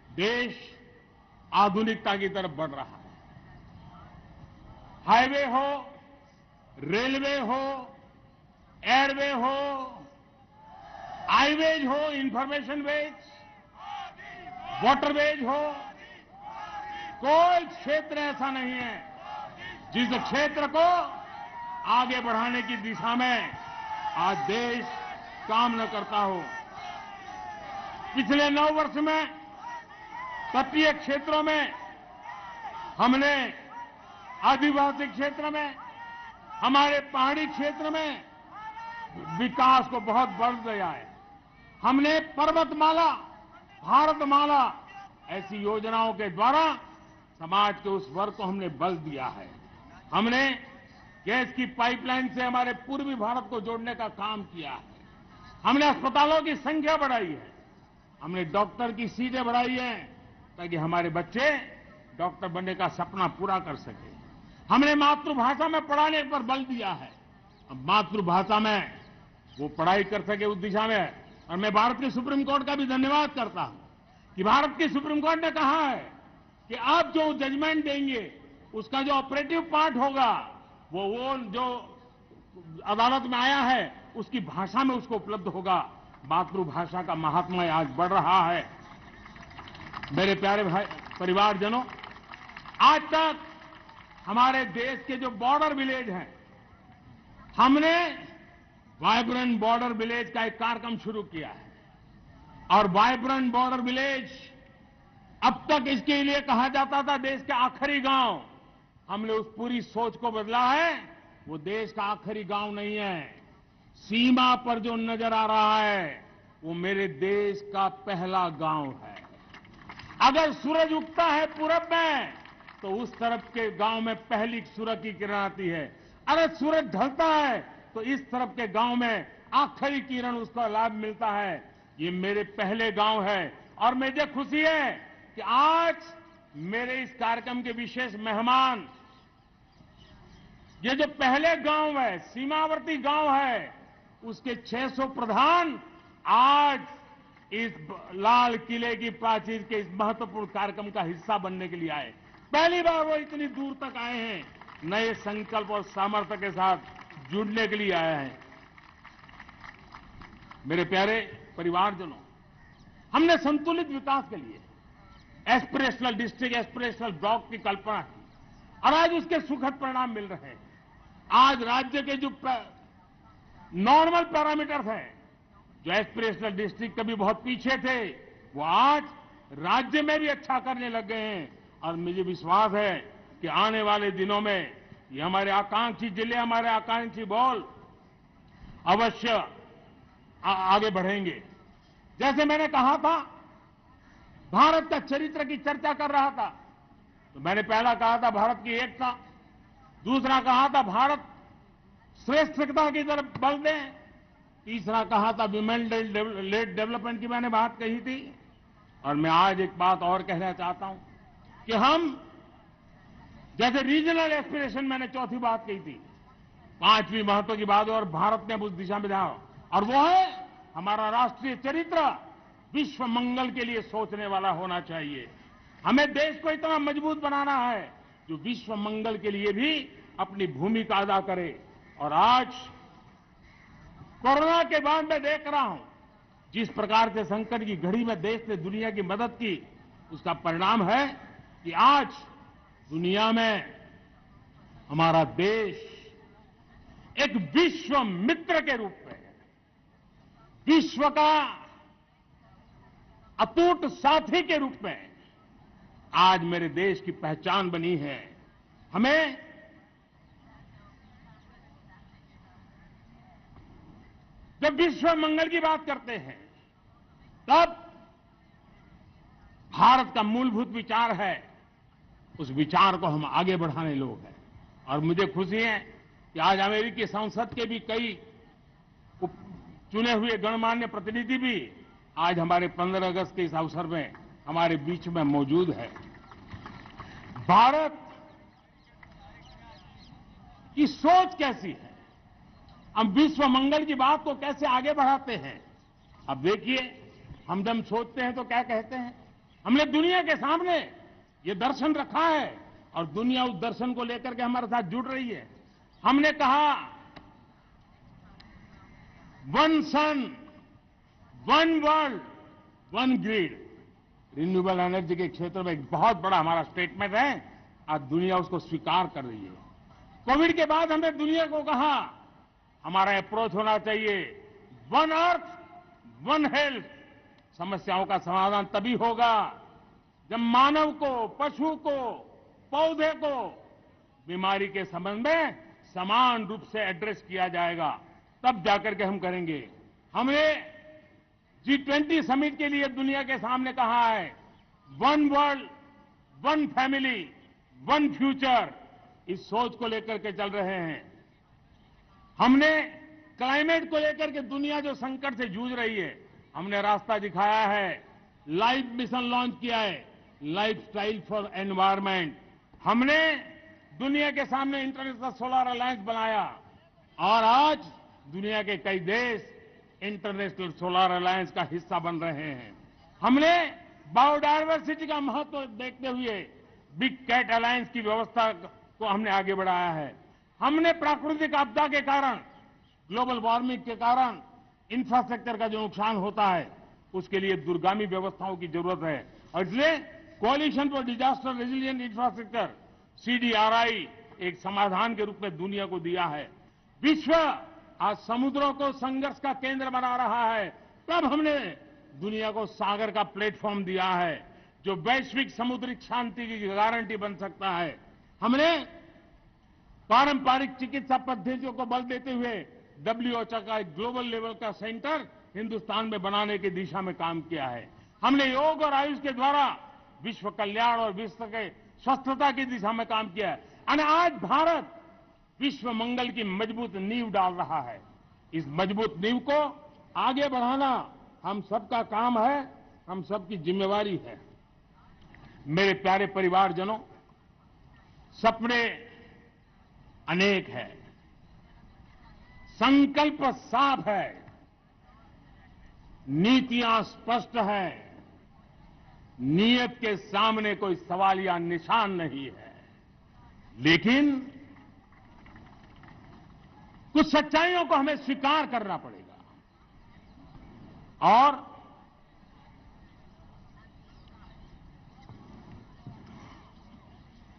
देश आधुनिकता की तरफ बढ़ रहा है। हाईवे हो, रेलवे हो, एयरवे हो, हाईवेज हो, इंफॉर्मेशन वेज, वाटरवेज हो, कोई क्षेत्र ऐसा नहीं है जिस क्षेत्र को आगे बढ़ाने की दिशा में आज देश काम न करता हो। पिछले 9 वर्ष में तटीय क्षेत्रों में हमने, आदिवासी क्षेत्र में, हमारे पहाड़ी क्षेत्र में विकास को बहुत बल दिया है। हमने पर्वतमाला, भारतमाला ऐसी योजनाओं के द्वारा समाज के उस वर्ग को हमने बल दिया है। हमने गैस की पाइपलाइन से हमारे पूर्वी भारत को जोड़ने का काम किया है। हमने अस्पतालों की संख्या बढ़ाई है, हमने डॉक्टर की सीटें बढ़ाई है ताकि हमारे बच्चे डॉक्टर बनने का सपना पूरा कर सके। हमने मातृभाषा में पढ़ाने पर बल दिया है, अब मातृभाषा में वो पढ़ाई कर सके उस दिशा में। और मैं भारत की सुप्रीम कोर्ट का भी धन्यवाद करता हूं कि भारत की सुप्रीम कोर्ट ने कहा है कि आप जो जजमेंट देंगे उसका जो ऑपरेटिव पार्ट होगा वो जो अदालत में आया है उसकी भाषा में उसको उपलब्ध होगा। मातृभाषा का महात्मा आज बढ़ रहा है। मेरे प्यारे भाई परिवारजनों, आज तक हमारे देश के जो बॉर्डर विलेज हैं, हमने वाइब्रेंट बॉर्डर विलेज का एक कार्यक्रम शुरू किया है। और वाइब्रेंट बॉर्डर विलेज, अब तक इसके लिए कहा जाता था देश के आखिरी गांव। हमने उस पूरी सोच को बदला है। वो देश का आखिरी गांव नहीं है, सीमा पर जो नजर आ रहा है वो मेरे देश का पहला गांव है। अगर सूरज उगता है पूरब में तो उस तरफ के गांव में पहली सूरज की किरण आती है। अगर सूरज ढलता है तो इस तरफ के गांव में आखिरी किरण उसका लाभ मिलता है। ये मेरे पहले गांव है और मुझे खुशी है कि आज मेरे इस कार्यक्रम के विशेष मेहमान, ये जो पहले गांव है, सीमावर्ती गांव है, उसके 600 प्रधान आज इस लाल किले की प्राचीर के इस महत्वपूर्ण कार्यक्रम का हिस्सा बनने के लिए आए। पहली बार वो इतनी दूर तक आए हैं, नए संकल्प और सामर्थ्य के साथ जुड़ने के लिए आए हैं। मेरे प्यारे परिवारजनों, हमने संतुलित विकास के लिए एस्पिरेशनल डिस्ट्रिक्ट, एस्पिरेशनल ब्लॉक की कल्पना की और आज उसके सुखद परिणाम मिल रहे हैं। आज राज्य के जो नॉर्मल पैरामीटर्स हैं, जो एस्पिरेशनल डिस्ट्रिक्ट कभी बहुत पीछे थे, वो आज राज्य में भी अच्छा करने लग गए हैं। और मुझे विश्वास है कि आने वाले दिनों में ये हमारे आकांक्षी जिले, हमारे आकांक्षी बॉल अवश्य आगे बढ़ेंगे। जैसे मैंने कहा था, भारत का चरित्र की चर्चा कर रहा था, तो मैंने पहला कहा था भारत की एकता, दूसरा कहा था भारत श्रेष्ठता की तरफ बल दें, तीसरा कहा था विमेन लेड डेवलपमेंट की मैंने बात कही थी, और मैं आज एक बात और कहना चाहता हूं कि हम जैसे रीजनल एस्पिरेशन मैंने चौथी बात कही थी, पांचवी महत्व की बात और भारत ने उस दिशा में ध्यान, और वो है हमारा राष्ट्रीय चरित्र विश्व मंगल के लिए सोचने वाला होना चाहिए। हमें देश को इतना मजबूत बनाना है जो विश्व मंगल के लिए भी अपनी भूमिका अदा करे। और आज कोरोना के बाद मैं देख रहा हूं जिस प्रकार से संकट की घड़ी में देश ने दुनिया की मदद की, उसका परिणाम है कि आज दुनिया में हमारा देश एक विश्व मित्र के रूप में, विश्व का अटूट साथी के रूप में आज मेरे देश की पहचान बनी है। हमें जब विश्व मंगल की बात करते हैं तब भारत का मूलभूत विचार है, उस विचार को हम आगे बढ़ाने लोग हैं। और मुझे खुशी है कि आज अमेरिकी संसद के भी कई चुने हुए गणमान्य प्रतिनिधि भी आज हमारे 15 अगस्त के इस अवसर में हमारे बीच में मौजूद है। भारत की सोच कैसी है, हम विश्व मंगल की बात को कैसे आगे बढ़ाते हैं। अब देखिए, हम जब सोचते हैं तो क्या कहते हैं, हमने दुनिया के सामने ये दर्शन रखा है और दुनिया उस दर्शन को लेकर के हमारे साथ जुड़ रही है। हमने कहा one sun, one world, one grid. Renewable energy के क्षेत्र में एक बहुत बड़ा हमारा स्टेटमेंट है, आज दुनिया उसको स्वीकार कर रही है। कोविड के बाद हमने दुनिया को कहा हमारा अप्रोच होना चाहिए वन अर्थ, वन हेल्थ। समस्याओं का समाधान तभी होगा जब मानव को, पशु को, पौधे को बीमारी के संबंध में समान रूप से एड्रेस किया जाएगा, तब जाकर के हम करेंगे। हमने G20 समिट के लिए दुनिया के सामने कहा है one world, one family, one future. इस सोच को लेकर के चल रहे हैं। हमने क्लाइमेट को लेकर के दुनिया जो संकट से जूझ रही है, हमने रास्ता दिखाया है, लाइफ मिशन लॉन्च किया है, लाइफस्टाइल फॉर एनवायरमेंट। हमने दुनिया के सामने इंटरनेशनल सोलर अलायंस बनाया और आज दुनिया के कई देश इंटरनेशनल सोलर अलायंस का हिस्सा बन रहे हैं। हमने बायोडायवर्सिटी का महत्व देखते हुए बिग कैट अलायंस की व्यवस्था को हमने आगे बढ़ाया है। हमने प्राकृतिक आपदा के कारण, ग्लोबल वार्मिंग के कारण इंफ्रास्ट्रक्चर का जो नुकसान होता है, उसके लिए दूरगामी व्यवस्थाओं की जरूरत है और इसलिए coalition for disaster resilient infrastructure, CDRI, एक समाधान के रूप में दुनिया को दिया है। विश्व आज समुद्रों को संघर्ष का केंद्र बना रहा है, तब हमने दुनिया को सागर का प्लेटफॉर्म दिया है जो वैश्विक समुद्रिक शांति की गारंटी बन सकता है। हमने पारंपरिक चिकित्सा पद्धतियों को बल देते हुए WHO का एक ग्लोबल लेवल का सेंटर हिंदुस्तान में बनाने की दिशा में काम किया है। हमने योग और आयुष के द्वारा विश्व कल्याण और विश्व के स्वस्थता की दिशा में काम किया है और आज भारत विश्व मंगल की मजबूत नींव डाल रहा है। इस मजबूत नींव को आगे बढ़ाना हम सबका काम है, हम सबकी जिम्मेवारी है। मेरे प्यारे परिवारजनों, सपने अनेक है, संकल्प साफ है, नीतियां स्पष्ट है, नीयत के सामने कोई सवाल या निशान नहीं है, लेकिन कुछ सच्चाइयों को हमें स्वीकार करना पड़ेगा और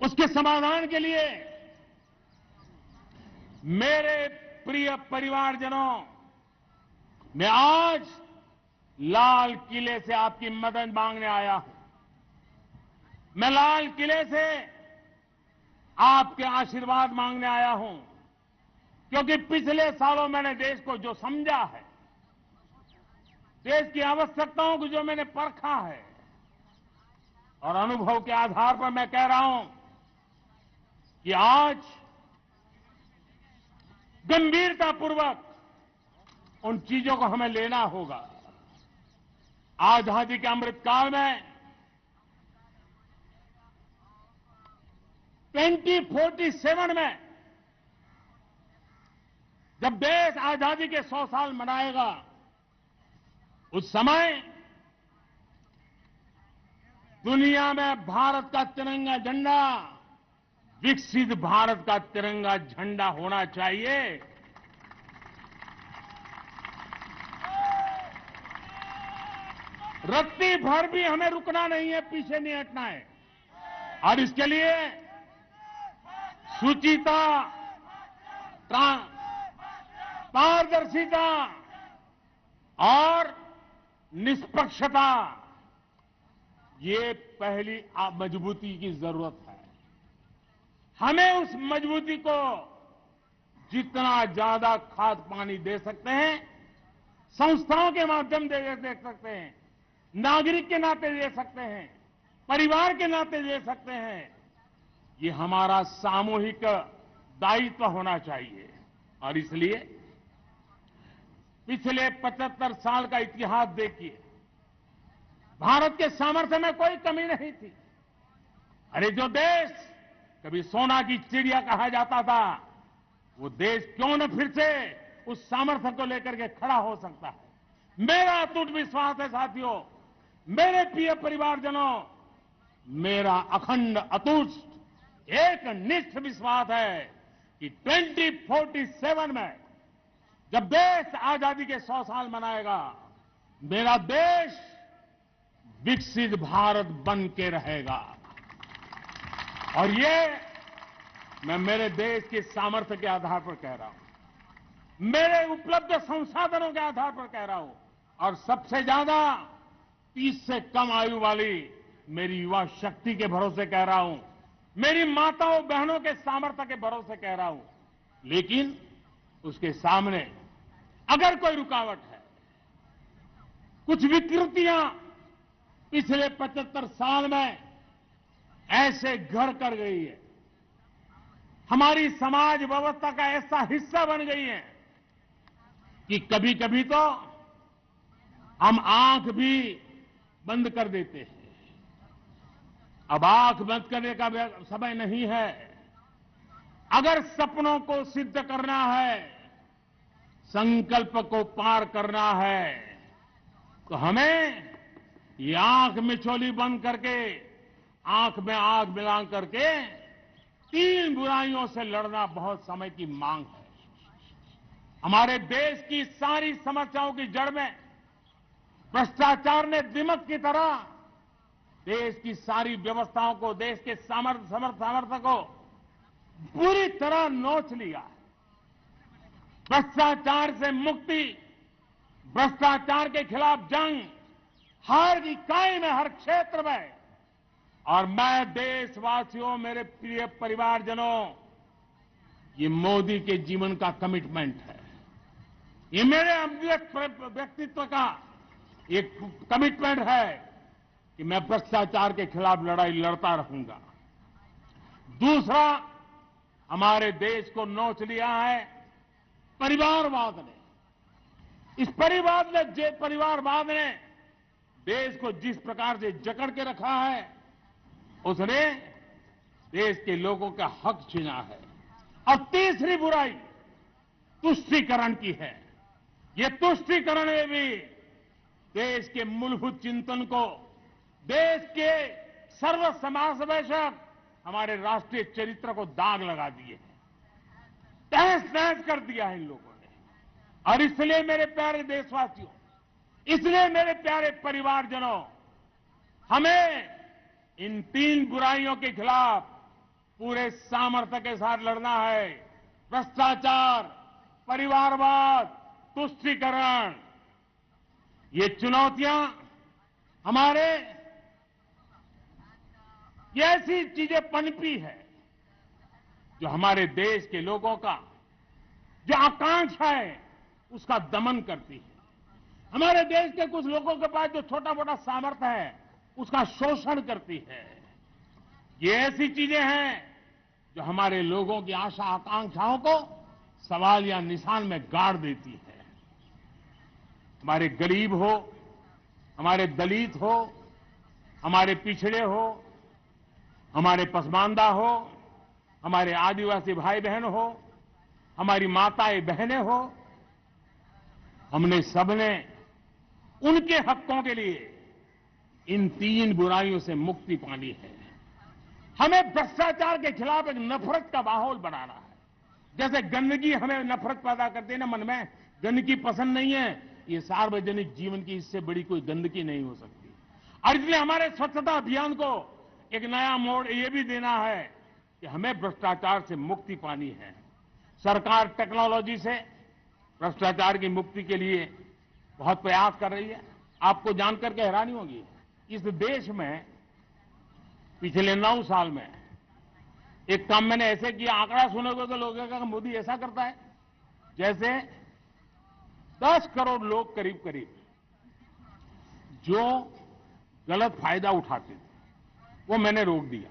उसके समाधान के लिए मेरे प्रिय परिवारजनों, मैं आज लाल किले से आपकी मदद मांगने आया हूं। मैं लाल किले से आपके आशीर्वाद मांगने आया हूं, क्योंकि पिछले सालों मैंने देश को जो समझा है, देश की आवश्यकताओं को जो मैंने परखा है और अनुभव के आधार पर मैं कह रहा हूं कि आज गंभीरतापूर्वक उन चीजों को हमें लेना होगा। आजादी के अमृतकाल में 2047 में जब देश आजादी के 100 साल मनाएगा, उस समय दुनिया में भारत का तिरंगा झंडा विकसित भारत का तिरंगा झंडा होना चाहिए। रत्ती भर भी हमें रुकना नहीं है, पीछे नहीं हटना है। और इसके लिए शुचिता, पारदर्शिता और निष्पक्षता, ये पहली मजबूती की जरूरत है। हमें उस मजबूती को जितना ज्यादा खाद पानी दे सकते हैं, संस्थाओं के माध्यम से दे सकते हैं, नागरिक के नाते दे सकते हैं, परिवार के नाते दे सकते हैं, ये हमारा सामूहिक दायित्व होना चाहिए। और इसलिए पिछले 75 साल का इतिहास देखिए, भारत के सामर्थ्य में कोई कमी नहीं थी। अरे जो देश कभी सोना की चिड़िया कहा जाता था, वो देश क्यों न फिर से उस सामर्थ्य को लेकर के खड़ा हो सकता है। मेरा अटूट विश्वास है साथियों, मेरे प्रिय परिवारजनों, मेरा अखंड अटूट एक निष्ठ विश्वास है कि 2047 में जब देश आजादी के 100 साल मनाएगा, मेरा देश विकसित भारत बन के रहेगा। और ये मैं मेरे देश के सामर्थ्य के आधार पर कह रहा हूं, मेरे उपलब्ध संसाधनों के आधार पर कह रहा हूं, और सबसे ज्यादा 30 से कम आयु वाली मेरी युवा शक्ति के भरोसे कह रहा हूं, मेरी माताओं बहनों के सामर्थ्य के भरोसे कह रहा हूं। लेकिन उसके सामने अगर कोई रुकावट है, कुछ विकृतियां पिछले 75 साल में ऐसे घर कर गई है, हमारी समाज व्यवस्था का ऐसा हिस्सा बन गई है कि कभी कभी तो हम आंख भी बंद कर देते हैं। अब आंख बंद करने का समय नहीं है। अगर सपनों को सिद्ध करना है, संकल्प को पार करना है, तो हमें ये आंख मिचौली बंद करके, आंख में आंख मिला करके 3 बुराइयों से लड़ना बहुत समय की मांग है। हमारे देश की सारी समस्याओं की जड़ में भ्रष्टाचार ने दिमक की तरह देश की सारी व्यवस्थाओं को, देश के सामर्थ्य को पूरी तरह नोच लिया। भ्रष्टाचार से मुक्ति, भ्रष्टाचार के खिलाफ जंग हर इकाई में, हर क्षेत्र में। और मैं देशवासियों, मेरे प्रिय परिवारजनों, ये मोदी के जीवन का कमिटमेंट है। ये मेरे व्यक्तित्व का एक कमिटमेंट है कि मैं भ्रष्टाचार के खिलाफ लड़ाई लड़ता रहूंगा। दूसरा, हमारे देश को नोच लिया है परिवारवाद ने। इस परिवारवाद ने देश को जिस प्रकार से जकड़ के रखा है, उसने देश के लोगों का हक छीना है। और तीसरी बुराई तुष्टीकरण की है। ये तुष्टीकरण में भी देश के मूलभूत चिंतन को, देश के सर्व समावेशक हमारे राष्ट्रीय चरित्र को दाग लगा दिए हैं, तहस-नहस कर दिया है इन लोगों ने। और इसलिए मेरे प्यारे देशवासियों, इसलिए मेरे प्यारे परिवारजनों, हमें इन 3 बुराइयों के खिलाफ पूरे सामर्थ्य के साथ लड़ना है। भ्रष्टाचार, परिवारवाद, तुष्टीकरण, ये चुनौतियां हमारे ये ऐसी चीजें पनपी है जो हमारे देश के लोगों का जो आकांक्षा है उसका दमन करती है। हमारे देश के कुछ लोगों के पास जो छोटा मोटा सामर्थ्य है उसका शोषण करती है। ये ऐसी चीजें हैं जो हमारे लोगों की आशा आकांक्षाओं को सवाल या निशान में गाड़ देती है। हमारे गरीब हो, हमारे दलित हो, हमारे पिछड़े हो, हमारे पसमानदा हो, हमारे आदिवासी भाई बहन हो, हमारी माताएं बहनें हो, हमने सबने उनके हकों के लिए इन 3 बुराइयों से मुक्ति पानी है। हमें भ्रष्टाचार के खिलाफ एक नफरत का माहौल बनाना है। जैसे गंदगी हमें नफरत पैदा करती है ना मन में, गंदगी पसंद नहीं है, ये सार्वजनिक जीवन की इससे बड़ी कोई गंदगी नहीं हो सकती। और इसलिए हमारे स्वच्छता अभियान को एक नया मोड़ ये भी देना है कि हमें भ्रष्टाचार से मुक्ति पानी है। सरकार टेक्नोलॉजी से भ्रष्टाचार की मुक्ति के लिए बहुत प्रयास कर रही है। आपको जानकर के हैरानी होगी, इस देश में पिछले 9 साल में एक काम मैंने ऐसे किया, आंकड़ा सुनोगे तो लोग कहेंगे मोदी ऐसा करता है, जैसे 10 करोड़ लोग करीब करीब जो गलत फायदा उठाते थे वो मैंने रोक दिया।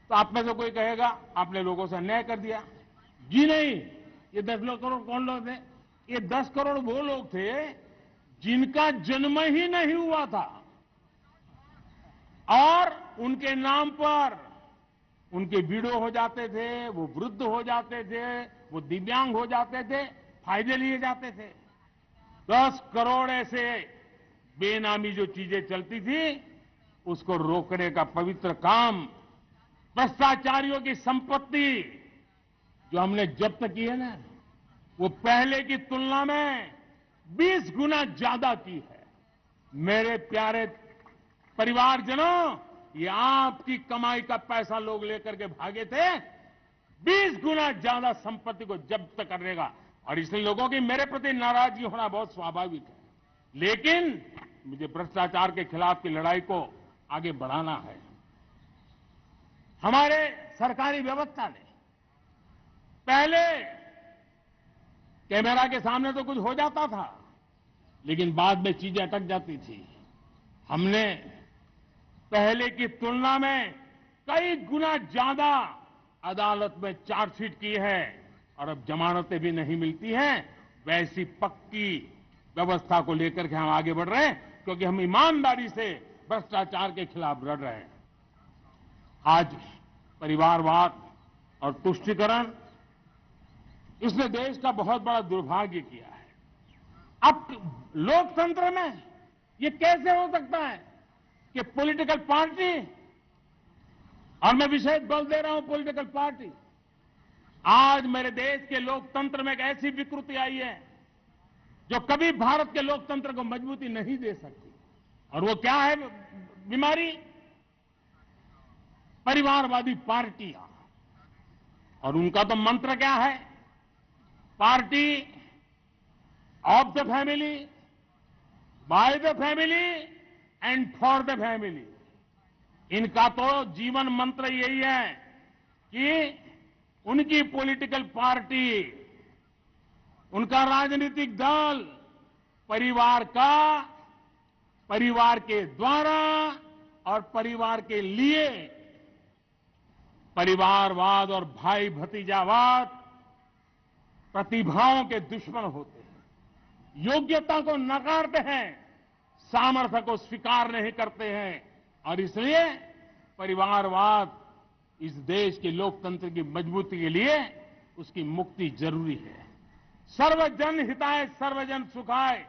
तो आप में से कोई कहेगा आपने लोगों से अन्याय कर दिया। जी नहीं, ये 10 करोड़ कौन लोग थे? ये 10 करोड़ वो लोग थे जिनका जन्म ही नहीं हुआ था और उनके नाम पर उनके विडो हो जाते थे, वो वृद्ध हो जाते थे, वो दिव्यांग हो जाते थे, फायदे लिए जाते थे। 10 करोड़ ऐसे बेनामी जो चीजें चलती थी उसको रोकने का पवित्र काम, भ्रष्टाचारियों की संपत्ति जो हमने जब्त की है ना, वो पहले की तुलना में 20 गुना ज्यादा की है। मेरे प्यारे परिवारजनों, ये आपकी कमाई का पैसा लोग लेकर के भागे थे, 20 गुना ज्यादा संपत्ति को जब्त करने का। और इसलिए लोगों की मेरे प्रति नाराजगी होना बहुत स्वाभाविक है, लेकिन मुझे भ्रष्टाचार के खिलाफ की लड़ाई को आगे बढ़ाना है। हमारे सरकारी व्यवस्था ने पहले कैमरा के सामने तो कुछ हो जाता था, लेकिन बाद में चीजें अटक जाती थी। हमने पहले की तुलना में कई गुना ज्यादा अदालत में चार्जशीट की है और अब जमानतें भी नहीं मिलती हैं। वैसी पक्की व्यवस्था को लेकर के हम आगे बढ़ रहे हैं, क्योंकि हम ईमानदारी से भ्रष्टाचार के खिलाफ लड़ रहे हैं। आज परिवारवाद और तुष्टीकरण, इसने देश का बहुत बड़ा दुर्भाग्य किया है। अब लोकतंत्र में ये कैसे हो सकता है कि पॉलिटिकल पार्टी, और मैं विशेष बल दे रहा हूं पॉलिटिकल पार्टी, आज मेरे देश के लोकतंत्र में एक ऐसी विकृति आई है जो कभी भारत के लोकतंत्र को मजबूती नहीं दे सकती। और वो क्या है बीमारी? परिवारवादी पार्टियां। और उनका तो मंत्र क्या है? Party of the family, by the family and for the family. इनका तो जीवन मंत्र यही है कि उनकी पॉलिटिकल पार्टी, उनका राजनीतिक दल परिवार का, परिवार के द्वारा और परिवार के लिए, परिवारवाद और भाई भतीजावाद प्रतिभाओं के दुश्मन होते हैं, योग्यता को नकारते हैं, सामर्थ्य को स्वीकार नहीं करते हैं। और इसलिए परिवारवाद इस देश के लोकतंत्र की मजबूती के लिए उसकी मुक्ति जरूरी है। सर्वजन हिताय सर्वजन सुखाय,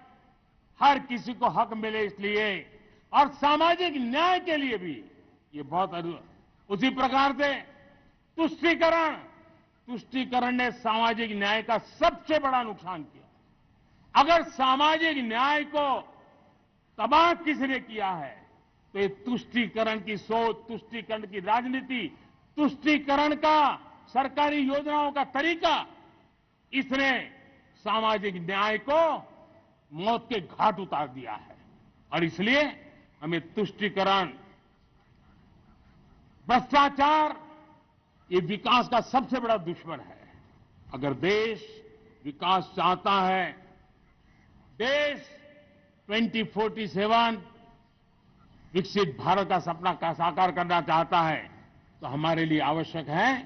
हर किसी को हक मिले इसलिए, और सामाजिक न्याय के लिए भी ये बहुत। उसी प्रकार से तुष्टीकरण ने सामाजिक न्याय का सबसे बड़ा नुकसान किया। अगर सामाजिक न्याय को तबाह किसने किया है तो ये तुष्टीकरण की सोच, तुष्टीकरण की राजनीति, तुष्टीकरण का सरकारी योजनाओं का तरीका, इसने सामाजिक न्याय को मौत के घाट उतार दिया है। और इसलिए हमें तुष्टीकरण, भ्रष्टाचार, ये विकास का सबसे बड़ा दुश्मन है। अगर देश विकास चाहता है, देश 2047 विकसित भारत का सपना का साकार करना चाहता है, तो हमारे लिए आवश्यक है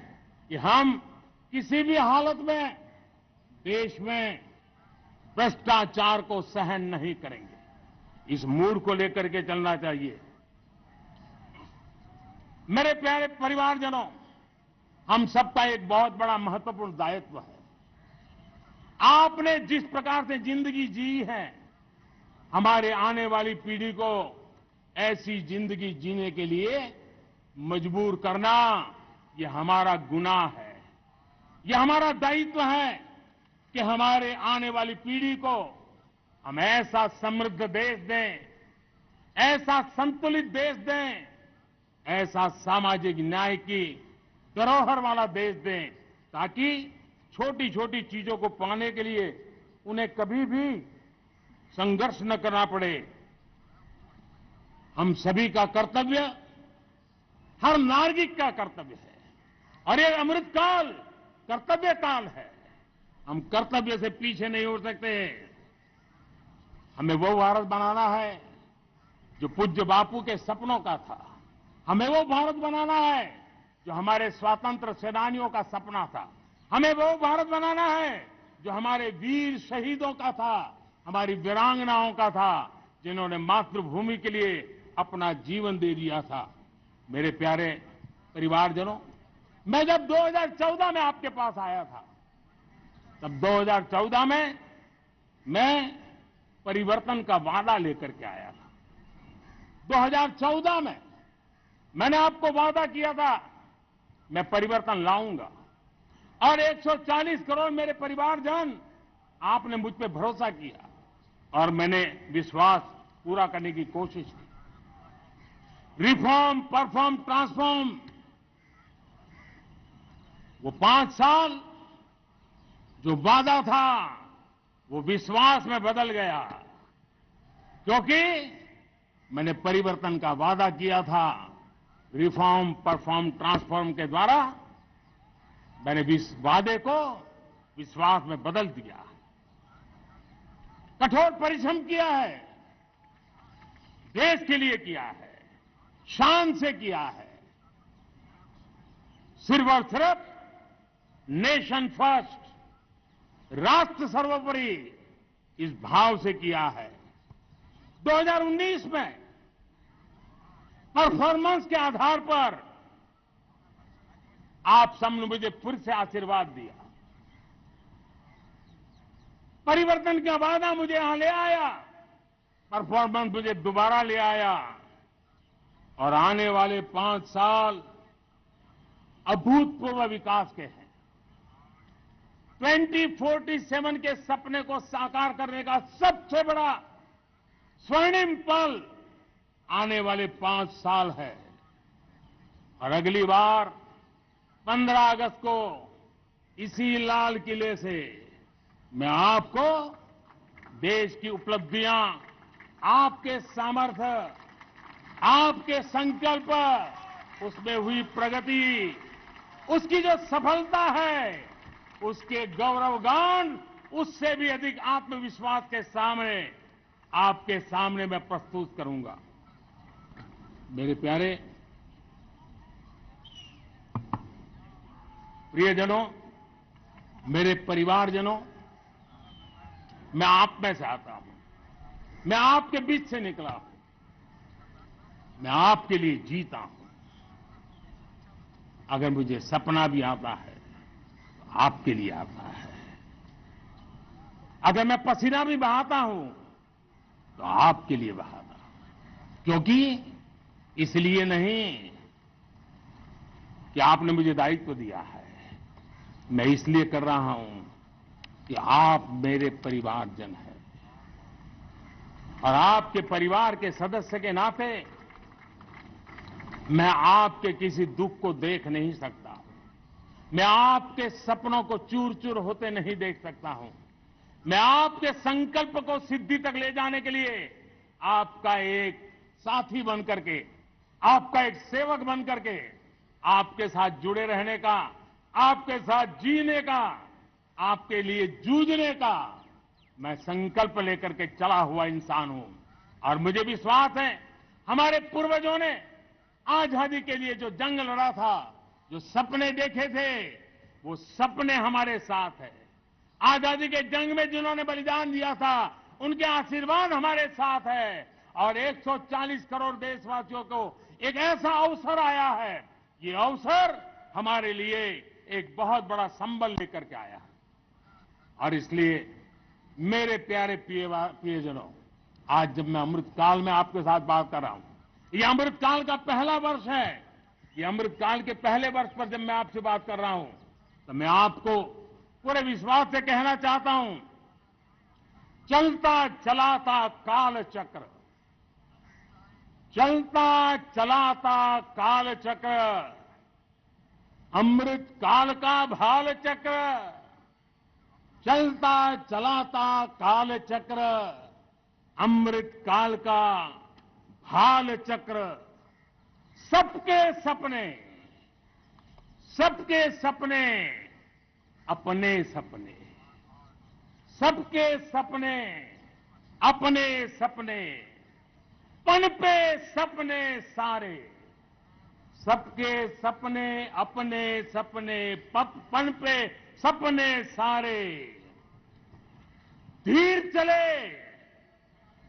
कि हम किसी भी हालत में देश में भ्रष्टाचार को सहन नहीं करेंगे। इस मूड को लेकर के चलना चाहिए। मेरे प्यारे परिवारजनों, हम सबका एक बहुत बड़ा महत्वपूर्ण दायित्व है। आपने जिस प्रकार से जिंदगी जी है, हमारे आने वाली पीढ़ी को ऐसी जिंदगी जीने के लिए मजबूर करना, यह हमारा गुनाह है। यह हमारा दायित्व है कि हमारे आने वाली पीढ़ी को हम ऐसा समृद्ध देश दें, ऐसा संतुलित देश दें, ऐसा सामाजिक न्याय की धरोहर वाला देश दें, ताकि छोटी छोटी चीजों को पाने के लिए उन्हें कभी भी संघर्ष न करना पड़े। हम सभी का कर्तव्य, हर नागरिक का कर्तव्य है, और ये अमृत काल कर्तव्य काल है। हम कर्तव्य से पीछे नहीं हो सकते। हमें वो भारत बनाना है जो पूज्य बापू के सपनों का था। हमें वो भारत बनाना है जो हमारे स्वतंत्र सेनानियों का सपना था। हमें वो भारत बनाना है जो हमारे वीर शहीदों का था, हमारी वीरांगनाओं का था, जिन्होंने मातृभूमि के लिए अपना जीवन दे दिया था। मेरे प्यारे परिवारजनों, मैं जब 2014 में आपके पास आया था, तब 2014 में मैं परिवर्तन का वादा लेकर के आया था। 2014 में मैंने आपको वादा किया था, मैं परिवर्तन लाऊंगा, और 140 करोड़ मेरे परिवारजन, आपने मुझ पे भरोसा किया और मैंने विश्वास पूरा करने की कोशिश की। रिफॉर्म, परफॉर्म, ट्रांसफॉर्म, वो 5 साल जो वादा था वो विश्वास में बदल गया, क्योंकि मैंने परिवर्तन का वादा किया था। रिफॉर्म, परफॉर्म, ट्रांसफॉर्म के द्वारा मैंने इस वादे को विश्वास में बदल दिया। कठोर परिश्रम किया है, देश के लिए किया है, शान से किया है, सिर्फ और सिर्फ नेशन फर्स्ट, राष्ट्र सर्वोपरि, इस भाव से किया है। 2019 में परफॉर्मेंस के आधार पर आप सबने मुझे फिर से आशीर्वाद दिया। परिवर्तन का वादा मुझे यहां ले आया, परफॉर्मेंस मुझे दोबारा ले आया, और आने वाले 5 साल अभूतपूर्व विकास के हैं। 2047 के सपने को साकार करने का सबसे बड़ा स्वर्णिम पल आने वाले 5 साल है। और अगली बार 15 अगस्त को इसी लाल किले से मैं आपको देश की उपलब्धियां, आपके सामर्थ्य, आपके संकल्प, उसमें हुई प्रगति, उसकी जो सफलता है, उसके गौरवगान, उससे भी अधिक आत्मविश्वास के सामने, आपके सामने मैं प्रस्तुत करूंगा। मेरे प्यारे प्रियजनों, मेरे परिवारजनों, मैं आप में से आता हूं, मैं आपके बीच से निकला हूं, मैं आपके लिए जीता हूं। अगर मुझे सपना भी आता है तो आपके लिए आता है। अगर मैं पसीना भी बहाता हूं तो आपके लिए बहाता हूं, क्योंकि इसलिए नहीं कि आपने मुझे दायित्व दिया है, मैं इसलिए कर रहा हूं कि आप मेरे परिवारजन हैं, और आपके परिवार के सदस्य के नाते मैं आपके किसी दुख को देख नहीं सकता, मैं आपके सपनों को चूर चूर होते नहीं देख सकता हूं, मैं आपके संकल्प को सिद्धि तक ले जाने के लिए आपका एक साथी बनकर के, आपका एक सेवक बनकर के, आपके साथ जुड़े रहने का, आपके साथ जीने का, आपके लिए जूझने का मैं संकल्प लेकर के चला हुआ इंसान हूं। और मुझे विश्वास है, हमारे पूर्वजों ने आजादी के लिए जो जंग लड़ा था, जो सपने देखे थे, वो सपने हमारे साथ है। आजादी के जंग में जिन्होंने बलिदान दिया था, उनके आशीर्वाद हमारे साथ है। और 140 करोड़ देशवासियों को एक ऐसा अवसर आया है। ये अवसर हमारे लिए एक बहुत बड़ा संबल लेकर के आया है। और इसलिए मेरे प्यारे प्रियजनों, आज जब मैं अमृतकाल में आपके साथ बात कर रहा हूं, ये अमृतकाल का पहला वर्ष है। ये अमृतकाल के पहले वर्ष पर जब मैं आपसे बात कर रहा हूं, तो मैं आपको पूरे विश्वास से कहना चाहता हूं, चलता चलाता काल चक्र, चलता चलाता काल चक्र, अमृत काल का भाल चक्र, चलता चलाता काल चक्र, अमृत काल का भाल चक्र, सबके सपने, सबके सपने, अपने सपने, सबके सपने, अपने सपने, पनपे सपने सारे, सबके सपने, अपने सपने, पनपे सपने सारे, धीर चले,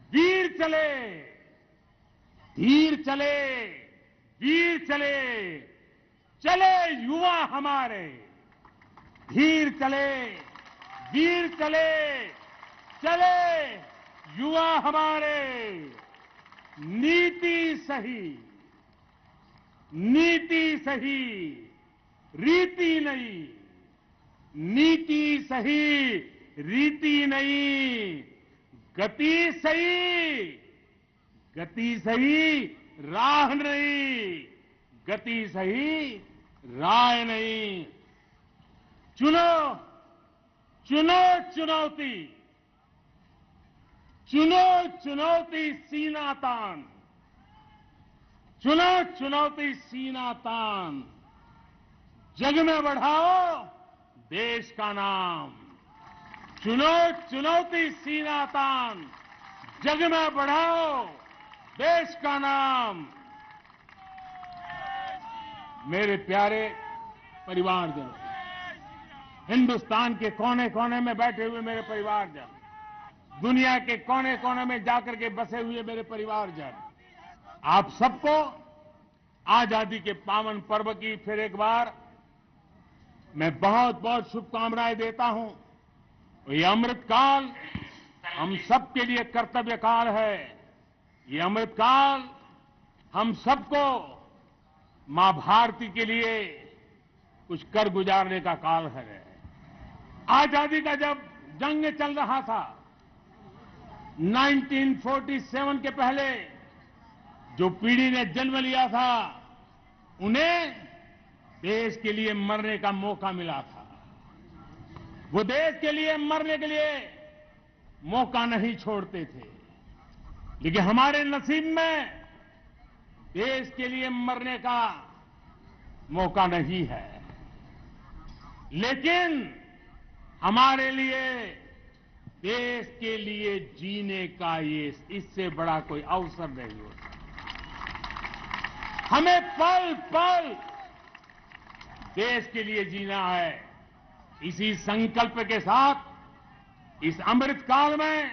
वीर चले, धीर चले, वीर चले, चले युवा हमारे, धीर चले, वीर चले, चले युवा हमारे, नीति सही, नीति सही, रीति नहीं, नीति सही, रीति नहीं, गति सही, गति सही, राह नहीं, गति सही, राह नहीं। चुनो, चुनो चुनौती, चुनो चुनौती सीना तान, चुनो चुनौती सीना तान, जग में बढ़ाओ देश का नाम, चुनो चुनौती सीना तान, जग में बढ़ाओ देश का नाम। मेरे प्यारे परिवारजन, हिंदुस्तान के कोने कोने में बैठे हुए मेरे परिवारजन, दुनिया के कोने कोने में जाकर के बसे हुए मेरे परिवारजन, आप सबको आजादी के पावन पर्व की फिर एक बार मैं बहुत बहुत शुभकामनाएं देता हूं। ये अमृतकाल हम सबके लिए कर्तव्य काल है। ये अमृतकाल हम सबको मां भारती के लिए कुछ कर गुजारने का काल है। आजादी का जब जंग चल रहा था 1947 के पहले, जो पीढ़ी ने जन्म लिया था उन्हें देश के लिए मरने का मौका मिला था। वो देश के लिए मरने के लिए मौका नहीं छोड़ते थे, लेकिन हमारे नसीब में देश के लिए मरने का मौका नहीं है। लेकिन हमारे लिए देश के लिए जीने का ये इससे बड़ा कोई अवसर नहीं होता। हमें पल पल देश के लिए जीना है। इसी संकल्प के साथ इस अमृतकाल में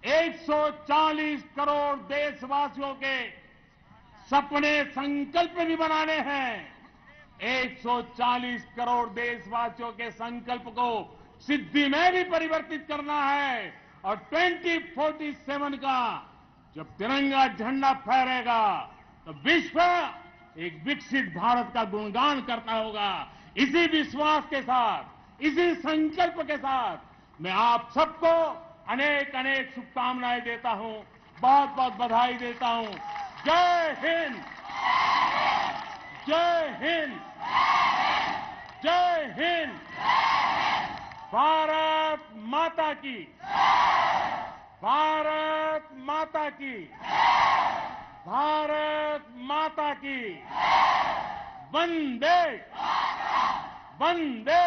140 करोड़ देशवासियों के सपने संकल्प भी बनाने हैं। 140 करोड़ देशवासियों के संकल्प को सिद्धि में भी परिवर्तित करना है। और 2047 का जब तिरंगा झंडा फहरेगा तो विश्व एक विकसित भारत का गुणगान करता होगा। इसी विश्वास के साथ, इसी संकल्प के साथ मैं आप सबको अनेक अनेक शुभकामनाएं देता हूं, बहुत बहुत बधाई देता हूं। जय हिंद, जय हिंद, जय हिंद। भारत माता की, भारत माता की, भारत माता की। वंदे वंदे